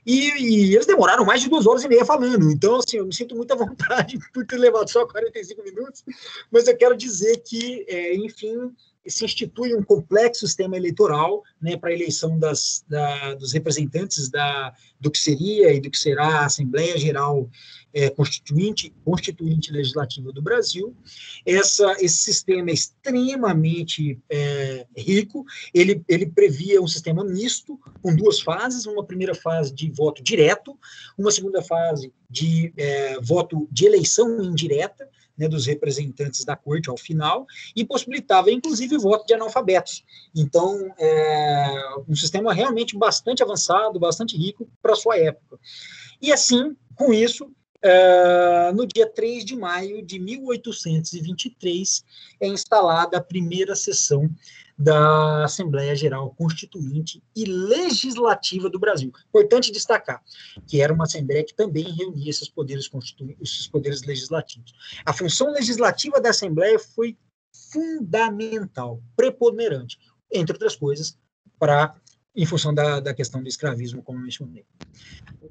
e eles demoraram mais de 2 horas e meia falando. Então, assim, eu me sinto muito à vontade por ter levado só 45 minutos, mas eu quero dizer que, enfim, se institui um complexo sistema eleitoral, né, para a eleição dos representantes do que seria e do que será a Assembleia Geral Constituinte Legislativa do Brasil. Esse sistema é extremamente rico. Ele previa um sistema misto, com 2 fases: uma primeira fase de voto direto, uma segunda fase de voto de eleição indireta, né, dos representantes da corte ao final, e possibilitava, inclusive, o voto de analfabetos. Então, um sistema realmente bastante avançado, bastante rico para a sua época. E assim, com isso, no dia 3 de maio de 1823, é instalada a primeira sessão da Assembleia Geral Constituinte e Legislativa do Brasil. Importante destacar que era uma Assembleia que também reunia esses poderes esses poderes legislativos. A função legislativa da Assembleia foi fundamental, preponderante, entre outras coisas, em função da questão do escravismo, como eu mencionei.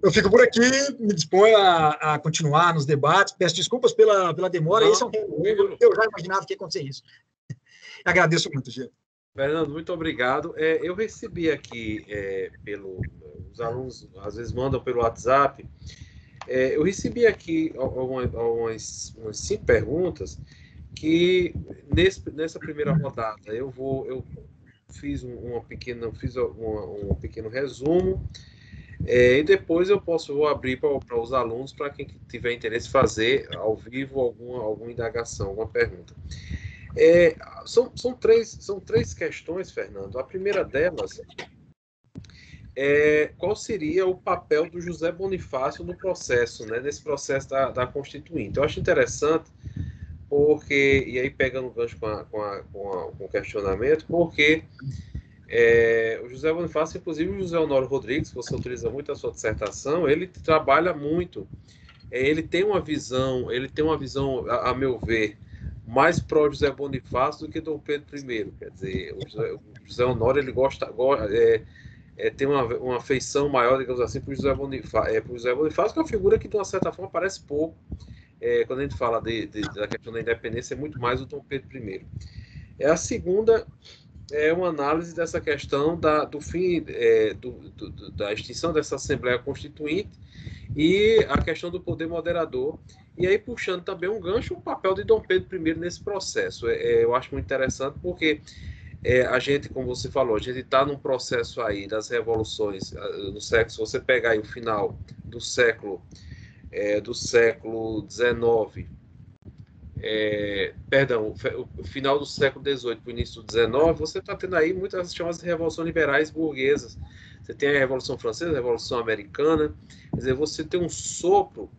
Eu fico por aqui, me disponho a continuar nos debates, peço desculpas pela demora, esse é um tempo longo, eu já imaginava que ia acontecer isso. Agradeço muito, Gê. Fernando, muito obrigado. Eu recebi aqui, os alunos às vezes mandam pelo WhatsApp, eu recebi aqui umas 5 perguntas que nessa primeira rodada eu fiz um pequeno resumo, e depois vou abrir para os alunos, para quem tiver interesse fazer ao vivo alguma indagação, alguma pergunta. São três questões, Fernando. A primeira delas qual seria o papel do José Bonifácio no processo, né, nesse processo da Constituinte. Eu acho interessante, porque, e aí pegando o gancho com o questionamento, porque o José Bonifácio, inclusive o José Honório Rodrigues, que você utiliza muito a sua dissertação, ele trabalha muito, ele tem uma visão, a meu ver, mais pró-José Bonifácio do que Dom Pedro I. Quer dizer, o José Honório, ele tem uma afeição maior, digamos assim, para o José Bonifácio, que é uma figura que, de uma certa forma, parece pouco. Quando a gente fala da questão da independência, é muito mais o Dom Pedro I. A segunda é uma análise dessa questão do fim, da extinção dessa Assembleia Constituinte e a questão do poder moderador. E aí, puxando também um gancho, o papel de Dom Pedro I nesse processo. Eu acho muito interessante, porque a gente, como você falou, a gente está num processo aí das revoluções no século. Se você pegar aí o final do século XIX, o final do século XVIII para o início do XIX, você está tendo aí muitas chamadas revoluções liberais burguesas. Você tem a Revolução Francesa, a Revolução Americana, quer dizer, você tem um sopro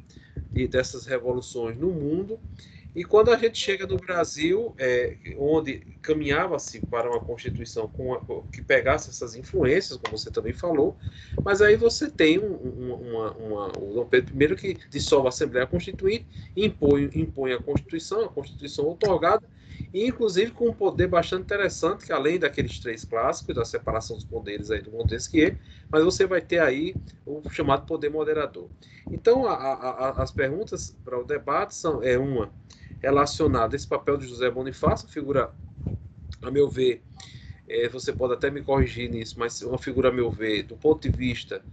dessas revoluções no mundo. E quando a gente chega no Brasil, onde caminhava-se para uma Constituição que pegasse essas influências, como você também falou, mas aí você tem o Dom Pedro I que dissolve a Assembleia Constituinte, impõe a Constituição outorgada, e inclusive com um poder bastante interessante, que além daqueles 3 clássicos, da separação dos poderes aí do Montesquieu, mas você vai ter aí o chamado poder moderador. Então, as perguntas para o debate são, uma relacionada a esse papel de José Bonifácio, figura, a meu ver, você pode até me corrigir nisso, mas uma figura, a meu ver, do ponto de vista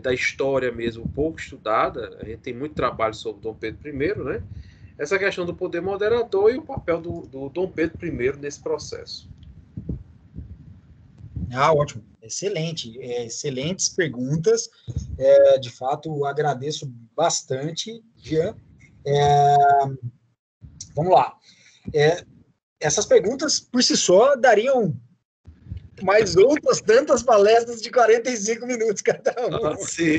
da história mesmo, pouco estudada. A gente tem muito trabalho sobre Dom Pedro I, né? Essa questão do poder moderador e o papel do Dom Pedro I nesse processo. Ótimo, excelente, excelentes perguntas, de fato agradeço bastante, Jean. Vamos lá, essas perguntas por si só dariam mais outras tantas palestras de 45 minutos cada uma. Sim.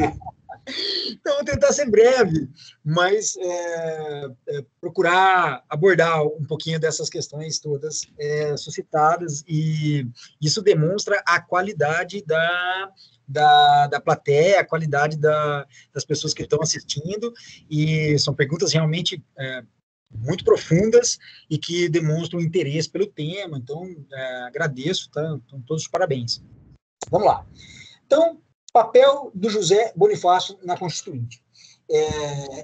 Então, vou tentar ser breve, mas procurar abordar um pouquinho dessas questões todas suscitadas, e isso demonstra a qualidade da plateia, a qualidade das pessoas que estão assistindo, e são perguntas realmente muito profundas e que demonstram interesse pelo tema. Então, agradeço, tá? Então, todos os parabéns. Vamos lá. Então, papel do José Bonifácio na Constituinte.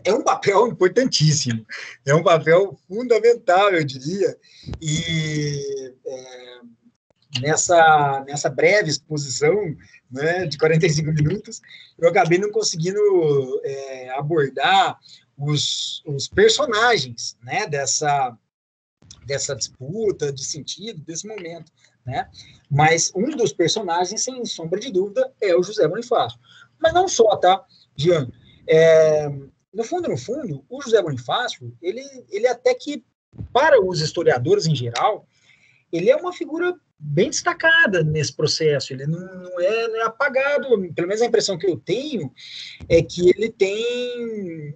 É um papel importantíssimo, é um papel fundamental, eu diria, e nessa breve exposição, né, de 45 minutos, eu acabei não conseguindo abordar os personagens, né, dessa disputa de sentido, desse momento, né? Mas um dos personagens, sem sombra de dúvida, é o José Bonifácio. Mas não só, tá, Jean? No fundo, o José Bonifácio, ele até que, para os historiadores em geral, ele é uma figura bem destacada nesse processo. Ele não é apagado, pelo menos a impressão que eu tenho é que ele tem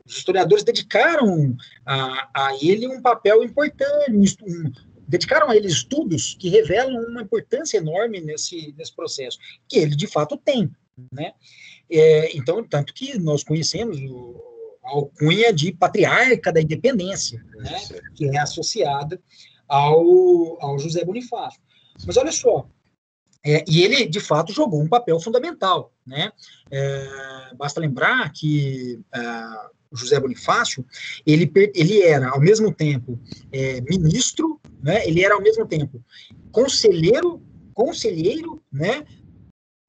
Os historiadores dedicaram a ele um papel importante, dedicaram a ele estudos que revelam uma importância enorme nesse processo, que ele, de fato, tem, né? Então, tanto que nós conhecemos a alcunha de patriarca da independência, né? Que é associada ao José Bonifácio. Mas olha só, e ele, de fato, jogou um papel fundamental, né? Basta lembrar que José Bonifácio, ele era, ao mesmo tempo, ministro, né? Ele era, ao mesmo tempo, conselheiro, né?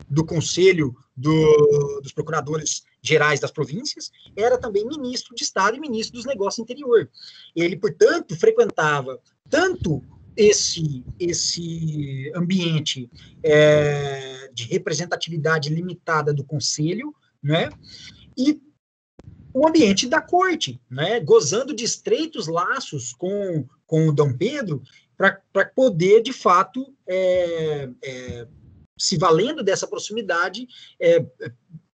Do Conselho dos Procuradores Gerais das Províncias, era também ministro de Estado e ministro dos Negócios Interior. Ele, portanto, frequentava tanto esse ambiente de representatividade limitada do Conselho, né, e o ambiente da corte, né, gozando de estreitos laços com o Dom Pedro, para poder, de fato, se valendo dessa proximidade,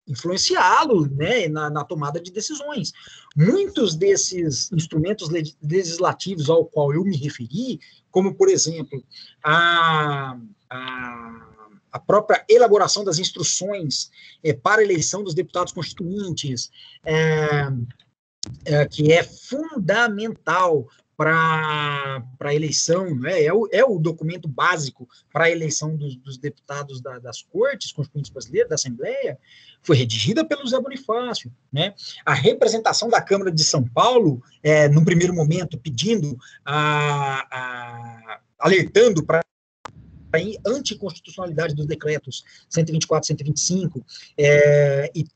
influenciá-lo, né, na tomada de decisões. Muitos desses instrumentos legislativos ao qual eu me referi, como, por exemplo, a própria elaboração das instruções para a eleição dos deputados constituintes, que é fundamental para a eleição, né? É o documento básico para a eleição dos deputados das cortes constituintes brasileiras, da Assembleia, foi redigida pelo José Bonifácio, né? A representação da Câmara de São Paulo, no primeiro momento, pedindo, alertando para a anticonstitucionalidade dos decretos 124 e 125,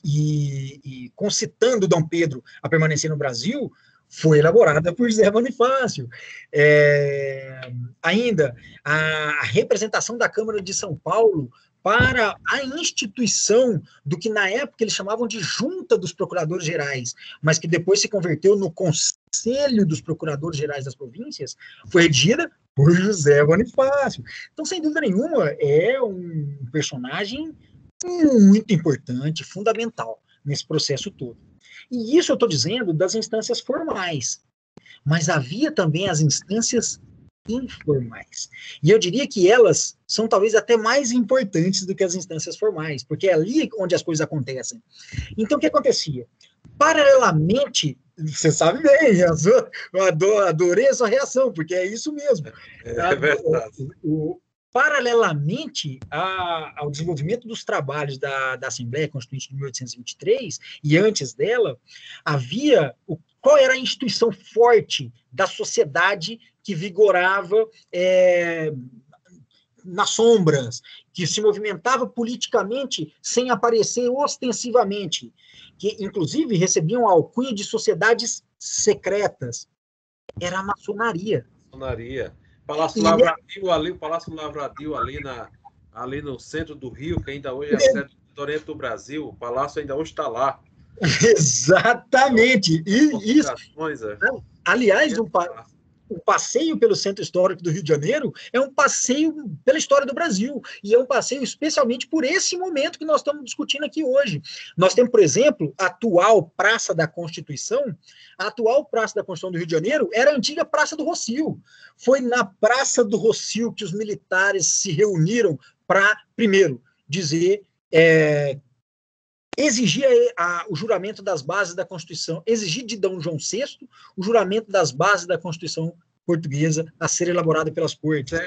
e concitando Dom Pedro a permanecer no Brasil, foi elaborada por José Bonifácio. Ainda, a representação da Câmara de São Paulo para a instituição do que na época eles chamavam de Junta dos Procuradores Gerais, mas que depois se converteu no Conselho dos Procuradores Gerais das Províncias, foi redigida por José Bonifácio. Então, sem dúvida nenhuma, é um personagem muito importante, fundamental nesse processo todo. E isso eu estou dizendo das instâncias formais, mas havia também as instâncias informais. E eu diria que elas são talvez até mais importantes do que as instâncias formais, porque é ali onde as coisas acontecem. Então, o que acontecia? Paralelamente, você sabe bem, eu adorei a sua reação, porque é isso mesmo. É verdade. Paralelamente ao desenvolvimento dos trabalhos da Assembleia Constituinte de 1823, e antes dela, qual era a instituição forte da sociedade que vigorava nas sombras, que se movimentava politicamente sem aparecer ostensivamente, que inclusive recebiam a alcunha de sociedades secretas? Era a maçonaria. Palácio Lavradio ali, o Palácio Lavradio ali no centro do Rio, que ainda hoje é a sede do Oriente do Brasil, o palácio ainda hoje está lá. Exatamente. E isso, aliás, o passeio pelo Centro Histórico do Rio de Janeiro é um passeio pela história do Brasil, e é um passeio especialmente por esse momento que nós estamos discutindo aqui hoje. Nós temos, por exemplo, a atual Praça da Constituição. A atual Praça da Constituição do Rio de Janeiro era a antiga Praça do Rossio. Foi na Praça do Rossio que os militares se reuniram para, primeiro, dizer... exigia o juramento das bases da Constituição, exigir de D. João VI o juramento das bases da Constituição portuguesa a ser elaborada pelas cortes.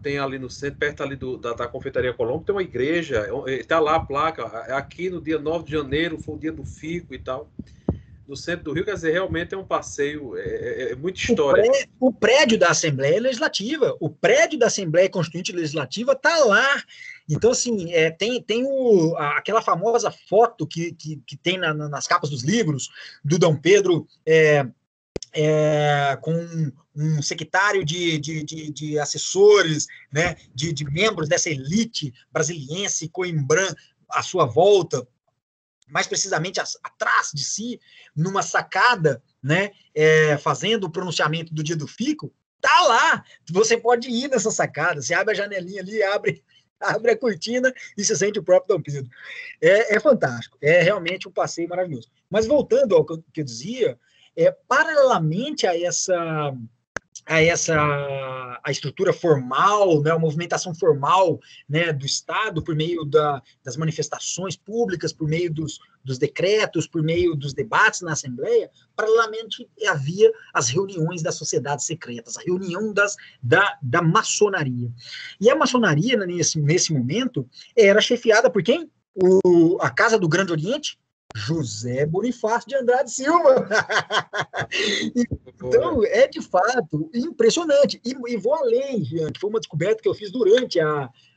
Tem ali no centro, perto ali da Confeitaria Colombo, tem uma igreja, está lá a placa, aqui no dia 9 de janeiro, foi o dia do Fico e tal, no centro do Rio, quer dizer, realmente é um passeio, é muita história. O prédio da Assembleia Legislativa, o prédio da Assembleia Constituinte Legislativa está lá. Então, assim, tem aquela famosa foto que tem nas capas dos livros do Dom Pedro com um secretário de assessores, né, de membros dessa elite brasiliense, Coimbra, à sua volta, mais precisamente atrás de si, numa sacada, né, fazendo o pronunciamento do dia do Fico. Tá lá, você pode ir nessa sacada, você abre a janelinha ali, abre abre a cortina e se sente o próprio Dom Pedro. É fantástico, é realmente um passeio maravilhoso. Mas voltando ao que eu dizia, paralelamente a estrutura formal, né, a movimentação formal, né, do Estado, por meio das manifestações públicas, por meio dos decretos, por meio dos debates na Assembleia, paralelamente havia as reuniões das sociedades secretas, a reunião da maçonaria. E a maçonaria, nesse momento, era chefiada por quem? A Casa do Grande Oriente, José Bonifácio de Andrade Silva. Então, é de fato impressionante. E vou além, Jean, que foi uma descoberta que eu fiz durante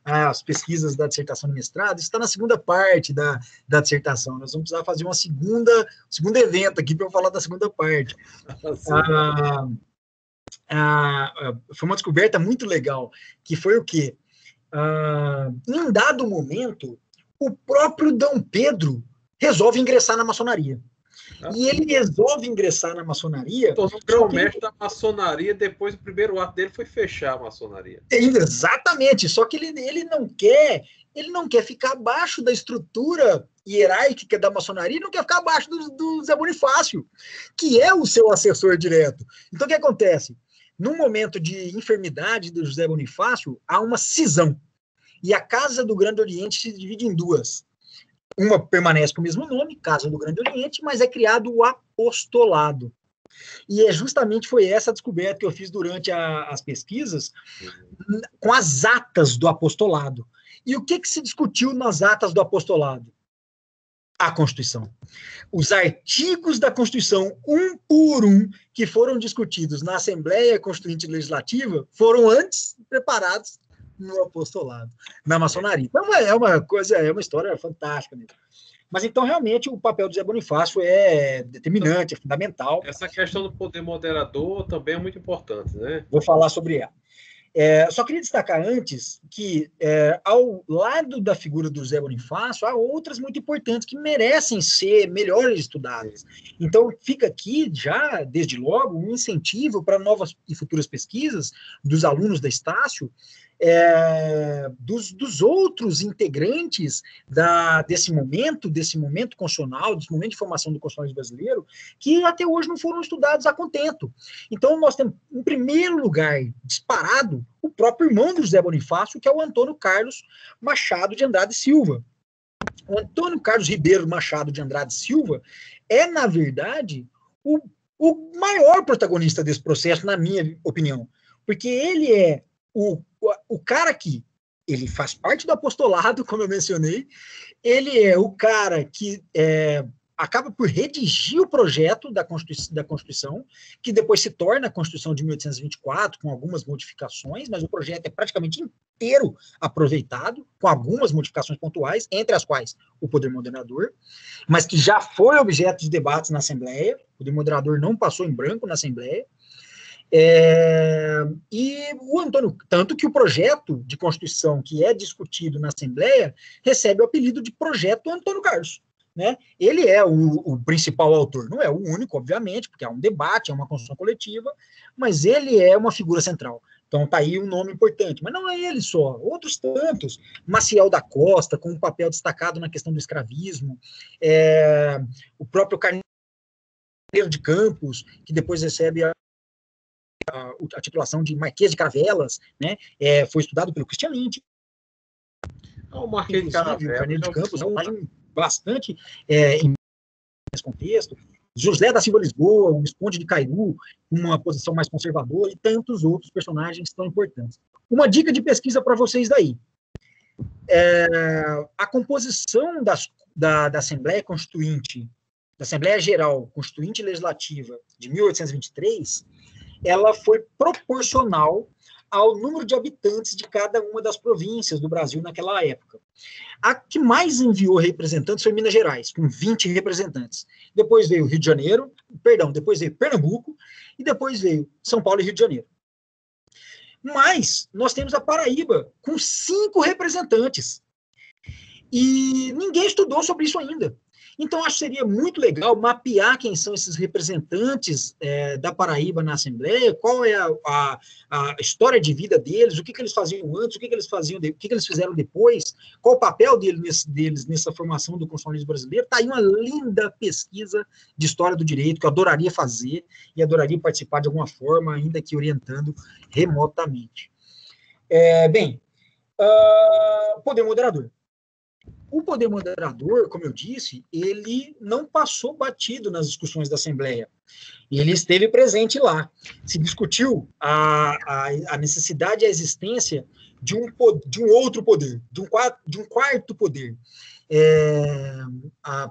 as pesquisas da dissertação de mestrado. Isso está na segunda parte da dissertação. Nós vamos precisar fazer segundo evento aqui para eu falar da segunda parte. Foi uma descoberta muito legal, que foi o quê? Em um dado momento, o próprio Dom Pedro resolve ingressar na maçonaria. E ele resolve ingressar na maçonaria... Tornou grão-mestre da maçonaria, depois o primeiro ato dele foi fechar a maçonaria. Exatamente, só que ele não quer ficar abaixo da estrutura hierárquica da maçonaria, não quer ficar abaixo do Zé Bonifácio, que é o seu assessor direto. Então, o que acontece? Num momento de enfermidade do José Bonifácio, há uma cisão. E a Casa do Grande Oriente se divide em duas. Uma permanece com o mesmo nome, Casa do Grande Oriente, mas é criado o apostolado. E justamente foi essa a descoberta que eu fiz durante as pesquisas com as atas do apostolado. E o que se discutiu nas atas do apostolado? A Constituição. Os artigos da Constituição, um por um, que foram discutidos na Assembleia Constituinte Legislativa, foram antes preparados no apostolado, na maçonaria. Então, é uma história fantástica mesmo. Mas, então, realmente, o papel do Zé Bonifácio é determinante, é fundamental. Essa questão do poder moderador também é muito importante, né? Vou falar sobre ela. Só queria destacar antes que, ao lado da figura do Zé Bonifácio, há outras muito importantes que merecem ser melhor estudadas. Então, fica aqui, já, desde logo, um incentivo para novas e futuras pesquisas dos alunos da Estácio, dos outros integrantes desse momento constitucional, desse momento de formação do constitucionalismo brasileiro, que até hoje não foram estudados a contento. Então, nós temos, em primeiro lugar, disparado, o próprio irmão do José Bonifácio, que é o Antônio Carlos Machado de Andrade Silva. O Antônio Carlos Ribeiro Machado de Andrade Silva é, na verdade, o maior protagonista desse processo, na minha opinião, porque ele é o cara que ele faz parte do apostolado, como eu mencionei, ele é o cara que acaba por redigir o projeto da Constituição, que depois se torna a Constituição de 1824, com algumas modificações, mas o projeto é praticamente inteiro aproveitado, com algumas modificações pontuais, entre as quais o poder moderador, mas que já foi objeto de debates na Assembleia, o poder moderador não passou em branco na Assembleia, e o Antônio, tanto que o projeto de Constituição que é discutido na Assembleia recebe o apelido de Projeto Antônio Carlos, né? Ele é o principal autor, não é o único, obviamente, porque é um debate, é uma construção coletiva, mas ele é uma figura central. Então está aí um nome importante, mas não é ele só, outros tantos, Maciel da Costa, com um papel destacado na questão do escravismo, o próprio Carneiro de Campos, que depois recebe a titulação de Marquês de Caravelas, né? Foi estudado pelo Christian Lynch. O Marquês de Caravelas, o Carneiro de Campos é um personagem bastante nesse contexto. José da Silva Lisboa, o Visconde de Cairu, uma posição mais conservadora, e tantos outros personagens tão importantes. Uma dica de pesquisa para vocês daí. A composição da Assembleia Constituinte, da Assembleia Geral Constituinte e Legislativa de 1823, ela foi proporcional ao número de habitantes de cada uma das províncias do Brasil naquela época. A que mais enviou representantes foi Minas Gerais, com 20 representantes. Depois veio Rio de Janeiro, depois veio Pernambuco, e depois veio São Paulo e Rio de Janeiro. Mas nós temos a Paraíba, com 5 representantes. E ninguém estudou sobre isso ainda. Então, acho que seria muito legal mapear quem são esses representantes da Paraíba na Assembleia, qual é a história de vida deles, o que eles faziam antes, o que eles faziam, o que eles fizeram depois, qual o papel deles nessa formação do constitucionalismo brasileiro. Está aí uma linda pesquisa de história do direito que eu adoraria fazer e adoraria participar de alguma forma, ainda que orientando remotamente. Poder moderador. O poder moderador, como eu disse, ele não passou batido nas discussões da Assembleia. Ele esteve presente lá. Se discutiu a necessidade e a existência de um outro poder, de um quarto poder,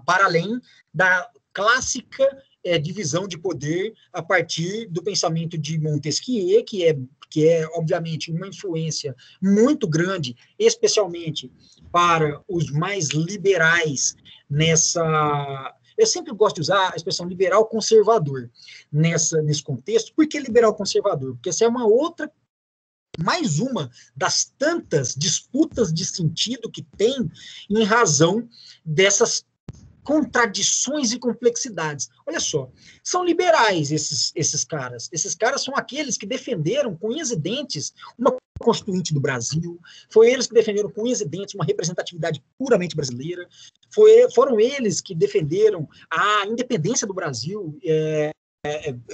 para além da clássica divisão de poder a partir do pensamento de Montesquieu, que é, obviamente, uma influência muito grande, especialmente para os mais liberais nessa... Eu sempre gosto de usar a expressão liberal-conservador nesse contexto. Por que liberal-conservador? Porque essa é mais uma das tantas disputas de sentido que tem em razão dessas contradições e complexidades. Olha só, são liberais esses caras. Esses caras são aqueles que defenderam com unhas e dentes uma Constituinte do Brasil, foi eles que defenderam com unhas e dentes uma representatividade puramente brasileira, foram eles que defenderam a independência do Brasil,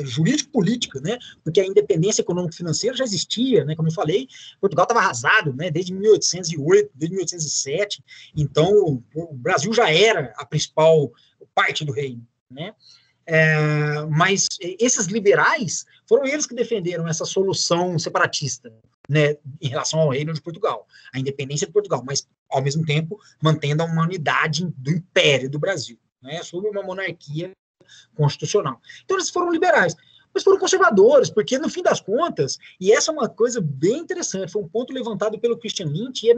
jurídico-política, né? Porque a independência econômico-financeira já existia, né? Como eu falei, Portugal estava arrasado, né? Desde 1808, desde 1807, então o Brasil já era a principal parte do reino, né? Mas esses liberais foram eles que defenderam essa solução separatista, né, em relação ao reino de Portugal, a independência de Portugal, mas ao mesmo tempo mantendo a uma unidade do Império do Brasil, né, sob uma monarquia constitucional. Então eles foram liberais, mas foram conservadores, porque no fim das contas, e essa é uma coisa bem interessante, foi um ponto levantado pelo Christian Lynch, e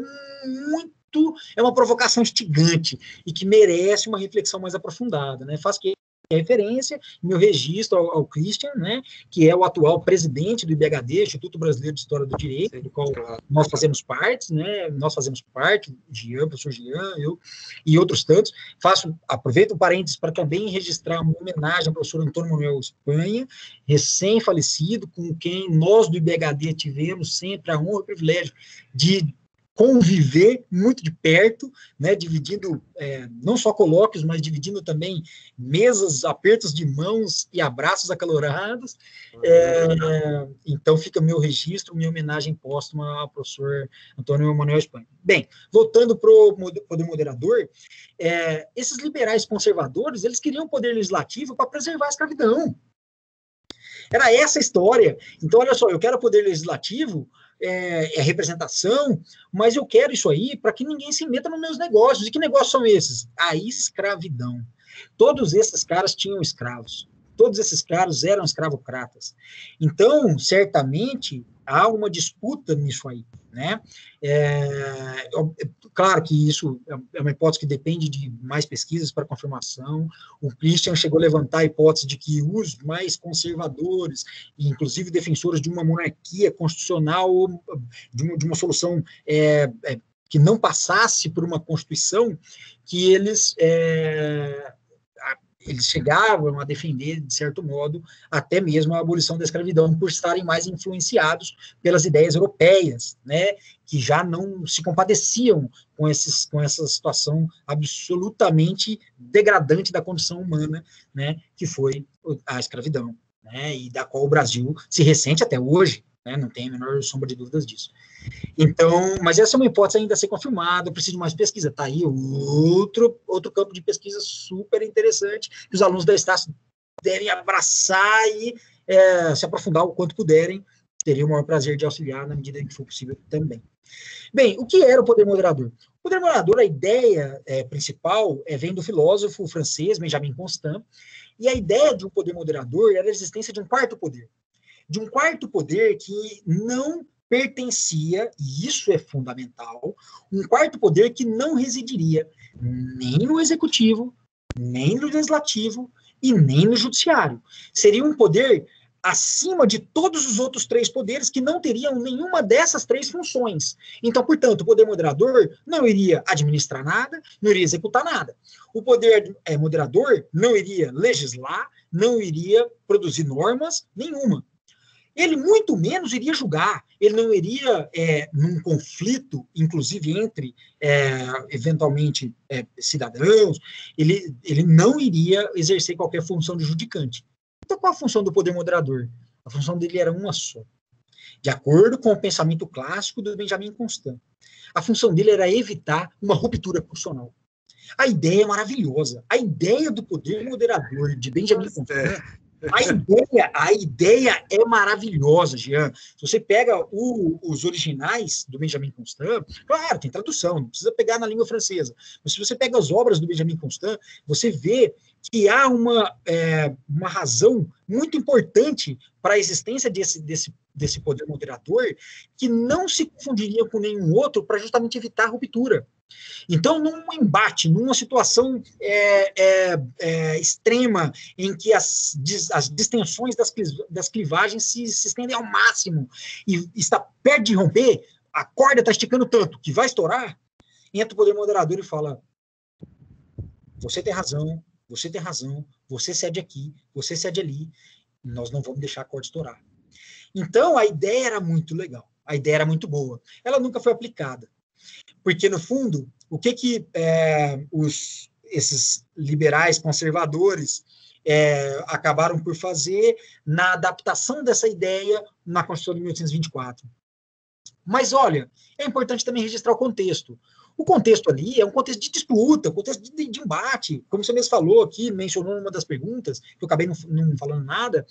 é uma provocação instigante e que merece uma reflexão mais aprofundada, né? Faz que referência, meu registro ao Christian, né, que é o atual presidente do IBHD, Instituto Brasileiro de História do Direito, Sim, do qual nós fazemos parte, né, Jean, professor Jean, eu e outros tantos. Aproveito o parênteses para também registrar uma homenagem ao professor Antônio Manuel Espanha, recém-falecido, com quem nós do IBHD tivemos sempre a honra e o privilégio de conviver muito de perto, né, dividindo não só colóquios, mas dividindo também mesas, apertos de mãos e abraços acalorados. Então fica meu registro, minha homenagem póstuma ao professor Antônio Manuel Espanha. Bem, voltando para o poder moderador, esses liberais conservadores, eles queriam poder legislativo para preservar a escravidão. Era essa a história. Então, olha só, eu quero poder legislativo, representação, mas eu quero isso aí para que ninguém se meta nos meus negócios. E que negócios são esses? A escravidão. Todos esses caras tinham escravos. Todos esses caras eram escravocratas. Então, certamente, há uma disputa nisso aí, né? Claro que isso é uma hipótese que depende de mais pesquisas para confirmação. O Christian chegou a levantar a hipótese de que os mais conservadores, inclusive defensores de uma monarquia constitucional, de uma solução que não passasse por uma constituição, que eles chegavam a defender, de certo modo, até mesmo a abolição da escravidão, por estarem mais influenciados pelas ideias europeias, né, que já não se compadeciam com essa situação absolutamente degradante da condição humana, né, que foi a escravidão, né, e da qual o Brasil se ressente até hoje, né, não tem a menor sombra de dúvidas disso. Então, mas essa é uma hipótese ainda a ser confirmada, precisa de mais pesquisa. Está aí outro campo de pesquisa super interessante, que os alunos da Estácio devem abraçar e se aprofundar o quanto puderem. Teria o maior prazer de auxiliar na medida em que for possível também. Bem, o que era o poder moderador? O poder moderador, a ideia principal vem do filósofo francês Benjamin Constant, e a ideia de um poder moderador era a existência de um quarto poder. De um quarto poder que não pertencia, e isso é fundamental, um quarto poder que não residiria nem no executivo, nem no legislativo e nem no judiciário. Seria um poder acima de todos os outros 3 poderes que não teriam nenhuma dessas 3 funções. Então, portanto, o poder moderador não iria administrar nada, não iria executar nada. O poder moderador não iria legislar, não iria produzir normas nenhuma. Ele muito menos iria julgar, ele não iria, num conflito, inclusive entre, eventualmente, cidadãos, ele não iria exercer qualquer função de judicante. Então, qual a função do poder moderador? A função dele era uma só. De acordo com o pensamento clássico do Benjamin Constant, a função dele era evitar uma ruptura constitucional. A ideia é maravilhosa. A ideia do poder moderador de Benjamin Constant, a ideia é maravilhosa, Jean. Se você pega os originais do Benjamin Constant, claro, tem tradução, não precisa pegar na língua francesa, mas se você pega as obras do Benjamin Constant, você vê que há uma razão muito importante para a existência desse poder moderador, que não se confundiria com nenhum outro para justamente evitar a ruptura. Então, num embate, numa situação extrema, em que as distensões das clivagens se estendem ao máximo e está perto de romper, a corda está esticando tanto que vai estourar, entra o poder moderador e fala: você tem razão, você cede aqui, você cede ali, nós não vamos deixar a corda estourar. Então, a ideia era muito legal, a ideia era muito boa. Ela nunca foi aplicada. Porque, no fundo, o que esses liberais conservadores acabaram por fazer na adaptação dessa ideia na Constituição de 1824? Mas, olha, é importante também registrar o contexto. O contexto ali é um contexto de disputa, um contexto de embate. Como você mesmo falou aqui, mencionou numa das perguntas, que eu acabei não falando nada,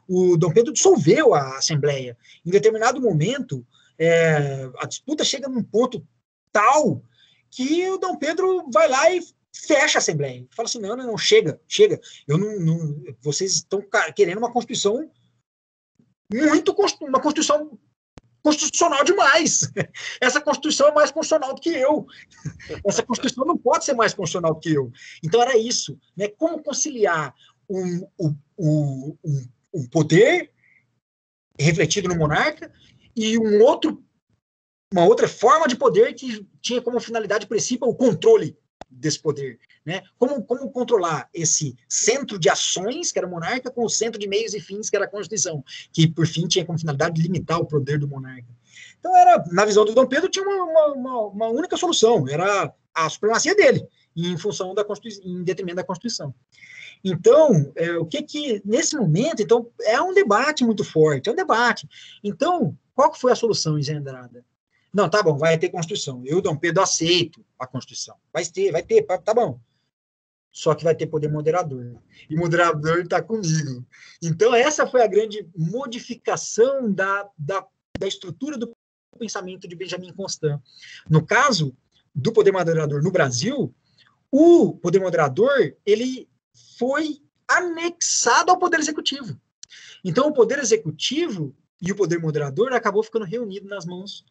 o Dom Pedro dissolveu a Assembleia. Em determinado momento, a disputa chega num ponto tal que o Dom Pedro vai lá e fecha a Assembleia. Fala assim, não, chega. Vocês estão querendo uma Constituição uma Constituição constitucional demais. Essa Constituição é mais constitucional do que eu. Essa Constituição não pode ser mais constitucional do que eu. Então era isso, né? Como conciliar um poder refletido no monarca e uma outra forma de poder que tinha como finalidade principal o controle desse poder, né? Como controlar esse centro de ações, que era o monarca, com o centro de meios e fins, que era a Constituição, que, por fim, tinha como finalidade limitar o poder do monarca. Então, na visão do Dom Pedro, tinha uma única solução, era a supremacia dele, em detrimento da Constituição. Então, nesse momento, então, é um debate muito forte, é um debate. Então, qual que foi a solução, Zé Andrada? Não, tá bom, vai ter Constituição. Eu, Dom Pedro, aceito a Constituição. Vai ter, tá bom. Só que vai ter poder moderador. E o moderador está comigo. Então, essa foi a grande modificação da estrutura do pensamento de Benjamin Constant. No caso do poder moderador no Brasil, o poder moderador, ele foi anexado ao poder executivo. Então, o poder executivo e o poder moderador acabou ficando reunido nas mãos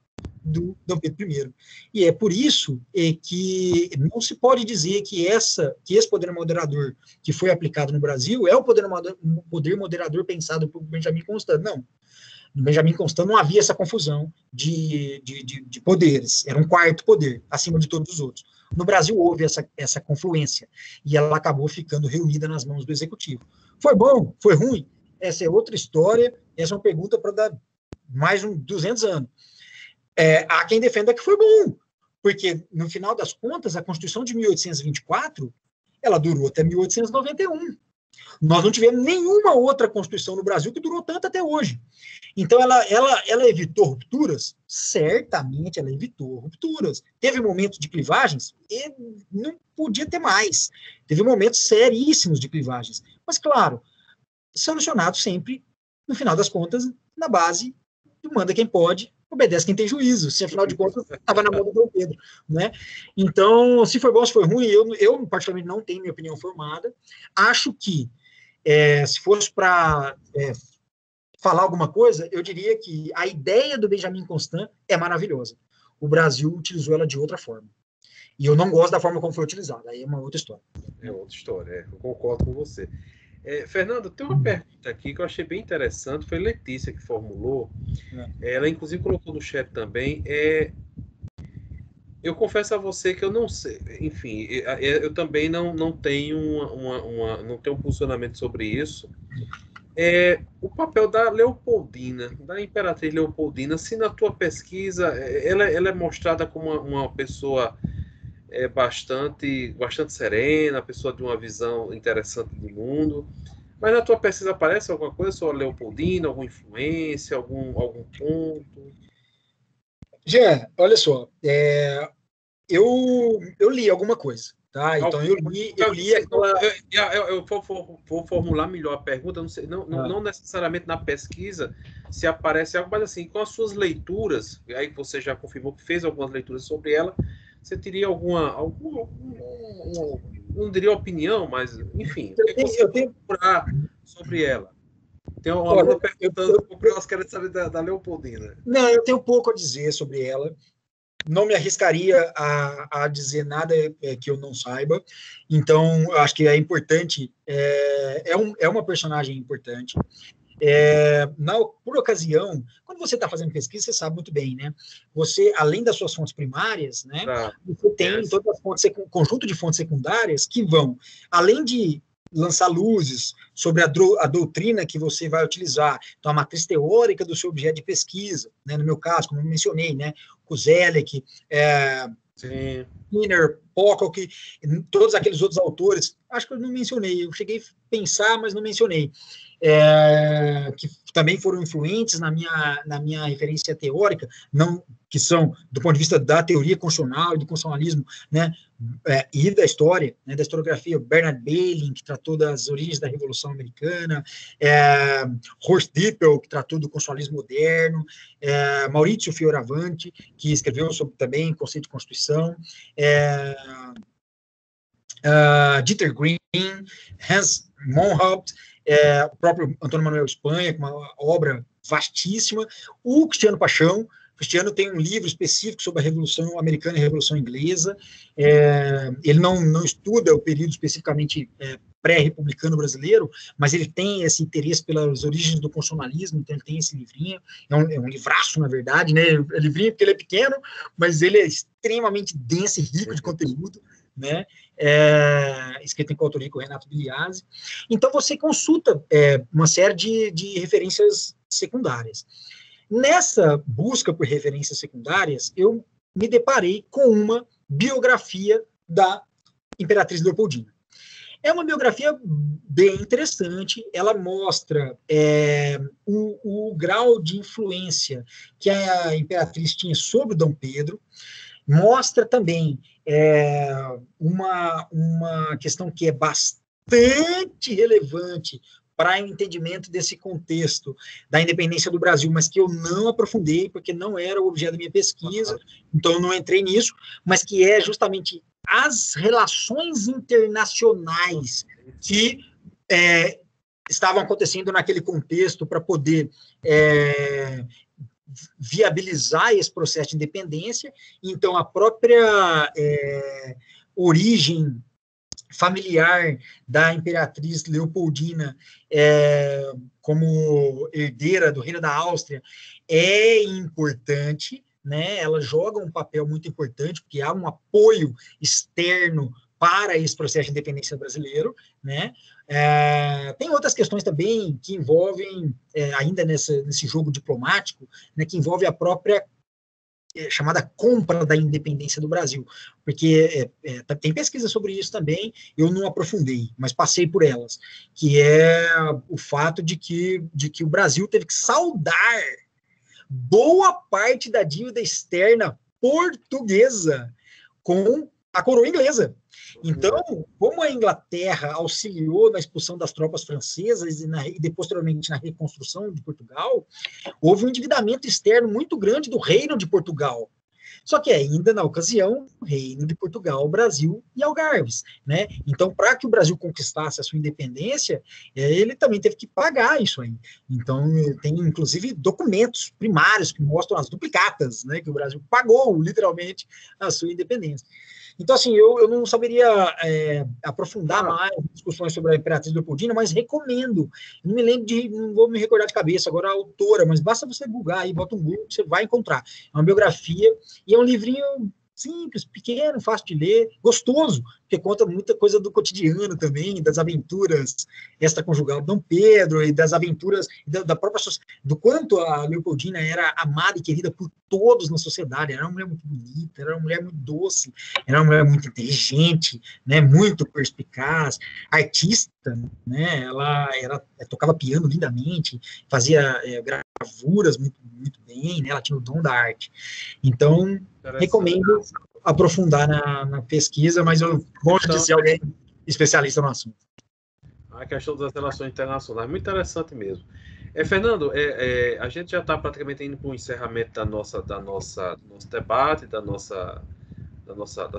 do Dom Pedro I. E é por isso que não se pode dizer que esse poder moderador que foi aplicado no Brasil é o poder moderador pensado por Benjamin Constant. Não. No Benjamin Constant não havia essa confusão de poderes. Era um quarto poder, acima de todos os outros. No Brasil houve essa confluência, e ela acabou ficando reunida nas mãos do Executivo. Foi bom? Foi ruim? Essa é outra história, essa é uma pergunta para dar mais uns 200 anos. Há quem defenda que foi bom, porque, no final das contas, a Constituição de 1824, ela durou até 1891. Nós não tivemos nenhuma outra Constituição no Brasil que durou tanto até hoje. Então, ela evitou rupturas? Certamente ela evitou rupturas. Teve momentos de clivagens? E não podia ter mais. Teve momentos seríssimos de clivagens. Mas, claro, solucionado sempre, no final das contas, na base do manda quem pode, obedece quem tem juízo, se afinal de contas estava na mão do Dom Pedro, né? Então, se foi bom, se foi ruim, eu particularmente não tenho minha opinião formada. Acho que, se fosse para falar alguma coisa, eu diria que a ideia do Benjamin Constant é maravilhosa. O Brasil utilizou ela de outra forma. E eu não gosto da forma como foi utilizada, aí é uma outra história. É outra história, eu concordo com você. Fernando, tem uma pergunta aqui que eu achei bem interessante, foi Letícia que formulou, ela inclusive colocou no chat também, eu confesso a você que eu não sei, enfim, eu também não tenho não tenho um posicionamento sobre isso. O papel da Leopoldina, da Imperatriz Leopoldina, se na tua pesquisa ela é mostrada como uma pessoa bastante serena, pessoa de uma visão interessante do mundo, mas na tua pesquisa aparece alguma coisa sobre a Leopoldina, alguma influência, algum ponto? Jean, olha só, eu li alguma coisa, tá? Então eu li aquela... Eu vou formular melhor a pergunta, não sei, não necessariamente na pesquisa se aparece algo, mas assim, com as suas leituras, aí que você já confirmou que fez algumas leituras sobre ela, você teria alguma não diria opinião, mas enfim, eu tenho procurar sobre ela. Tem uma Olha, aluna perguntando porque elas querem saber da Leopoldina. Não, eu tenho pouco a dizer sobre ela. Não me arriscaria a dizer nada que eu não saiba. Então, eu acho que é importante. É uma personagem importante. Por ocasião, quando você está fazendo pesquisa, você sabe muito bem, né? Você, além das suas fontes primárias, né? Você tem todas as fontes, conjunto de fontes secundárias que vão, além de lançar luzes sobre a doutrina que você vai utilizar, então a matriz teórica do seu objeto de pesquisa, né? No meu caso, como eu mencionei, né? Kozelek, Skinner, Pocock, todos aqueles outros autores, acho que eu não mencionei, eu cheguei a pensar, mas não mencionei, que também foram influentes na minha referência teórica, não, que são, do ponto de vista da teoria constitucional e do constitucionalismo, né, e da história, né, da historiografia, Bernard Bailyn, que tratou das origens da Revolução Americana, Horst Dippel, que tratou do constitucionalismo moderno, Maurizio Fioravanti, que escreveu sobre também conceito de Constituição, Dieter Green, Hans Monhaupt, o próprio Antônio Manuel Espanha, com uma obra vastíssima, o Cristiano Paixão. O Cristiano tem um livro específico sobre a Revolução Americana e a Revolução Inglesa. Ele não estuda o período especificamente pré-republicano brasileiro, mas ele tem esse interesse pelas origens do constitucionalismo, então ele tem esse livrinho, é um livraço, na verdade, né? É livrinho porque ele é pequeno, mas ele é extremamente denso e rico de conteúdo, né? Escrito em coautoria com o Renato Biliazzi. Então você consulta uma série de referências secundárias. Nessa busca por referências secundárias, eu me deparei com uma biografia da Imperatriz Leopoldina. É uma biografia bem interessante, ela mostra o grau de influência que a Imperatriz tinha sobre o Dom Pedro, mostra também uma questão que é bastante relevante para o entendimento desse contexto da independência do Brasil, mas que eu não aprofundei, porque não era o objeto da minha pesquisa, então eu não entrei nisso, mas que é justamente as relações internacionais que estavam acontecendo naquele contexto para poder viabilizar esse processo de independência. Então, a própria origem familiar da Imperatriz Leopoldina como herdeira do Reino da Áustria é importante, né? Ela joga um papel muito importante, porque há um apoio externo para esse processo de independência brasileiro, né? Tem outras questões também que envolvem, ainda nesse jogo diplomático, né, que envolve a própria chamada compra da independência do Brasil, porque tem pesquisa sobre isso também, eu não aprofundei, mas passei por elas, que é o fato de que o Brasil teve que saldar boa parte da dívida externa portuguesa com a coroa inglesa. Então, como a Inglaterra auxiliou na expulsão das tropas francesas e posteriormente na reconstrução de Portugal, houve um endividamento externo muito grande do Reino de Portugal. só que ainda na ocasião, Reino de Portugal, Brasil e Algarves, né? Então, para que o Brasil conquistasse a sua independência, ele também teve que pagar isso aí. Então, tem inclusive documentos primários que mostram as duplicatas, né? Que o Brasil pagou literalmente a sua independência. Então, assim, eu não saberia aprofundar mais discussões sobre a Imperatriz Leopoldina, mas recomendo. Não me lembro não vou me recordar de cabeça agora a autora, mas basta você googar aí, bota um Google, que você vai encontrar. É uma biografia e é um livrinho simples, pequeno, fácil de ler, gostoso, porque conta muita coisa do cotidiano também, das aventuras extraconjugal do Dom Pedro e das aventuras da própria do quanto a Leopoldina era amada e querida por todos na sociedade. Era uma mulher muito bonita, era uma mulher muito doce, era uma mulher muito inteligente, né, muito perspicaz, artista, né, ela tocava piano lindamente, fazia gravuras muito bem, né, ela tinha o dom da arte. Então, recomendo aprofundar na pesquisa, mas eu gosto de ser alguém especialista no assunto. A questão das relações internacionais, muito interessante mesmo. Fernando, a gente já está praticamente indo para o encerramento do nosso debate, da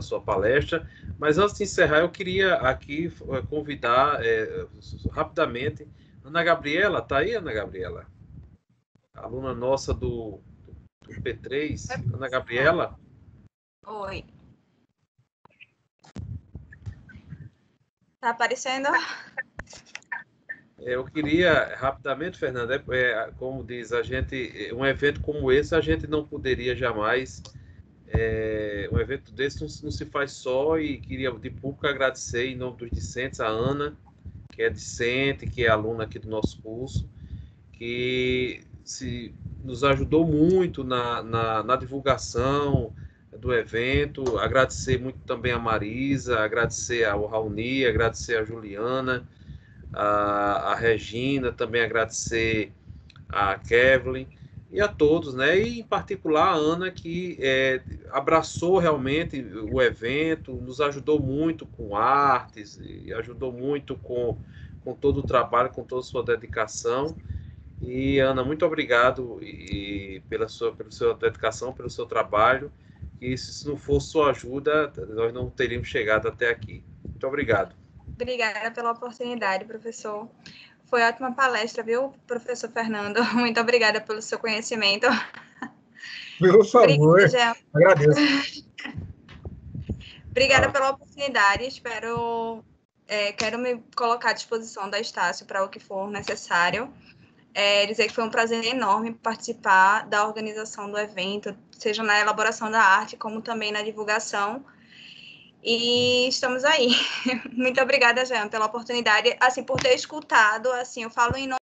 sua palestra, mas antes de encerrar, eu queria aqui convidar rapidamente Ana Gabriela. Está aí, Ana Gabriela? Aluna nossa do P3, Ana Gabriela. Oi. Tá aparecendo? Eu queria rapidamente, Fernando, como diz a gente, um evento como esse a gente não poderia jamais, um evento desse não se faz só, e queria de público agradecer em nome dos discentes, a Ana, que é discente, que é aluna aqui do nosso curso, que nos ajudou muito na divulgação do evento, agradecer muito também a Marisa, agradecer ao Raoni, agradecer a Juliana, a Regina, também agradecer a Kevlin e a todos, né? E em particular a Ana, que abraçou realmente o evento, nos ajudou muito com artes, e ajudou muito com todo o trabalho, com toda a sua dedicação. E Ana, muito obrigado pela sua dedicação, pelo seu trabalho. E se não fosse sua ajuda, nós não teríamos chegado até aqui. Muito obrigado. Obrigada pela oportunidade, professor. Foi ótima palestra, viu, professor Fernando? Muito obrigada pelo seu conhecimento. Por favor, agradeço. Obrigada pela oportunidade. Quero me colocar à disposição da Estácio para o que for necessário. Dizer que foi um prazer enorme participar da organização do evento, seja na elaboração da arte, como também na divulgação. E estamos aí. Muito obrigada, Jean, pela oportunidade, assim, por ter escutado, assim, eu falo em nome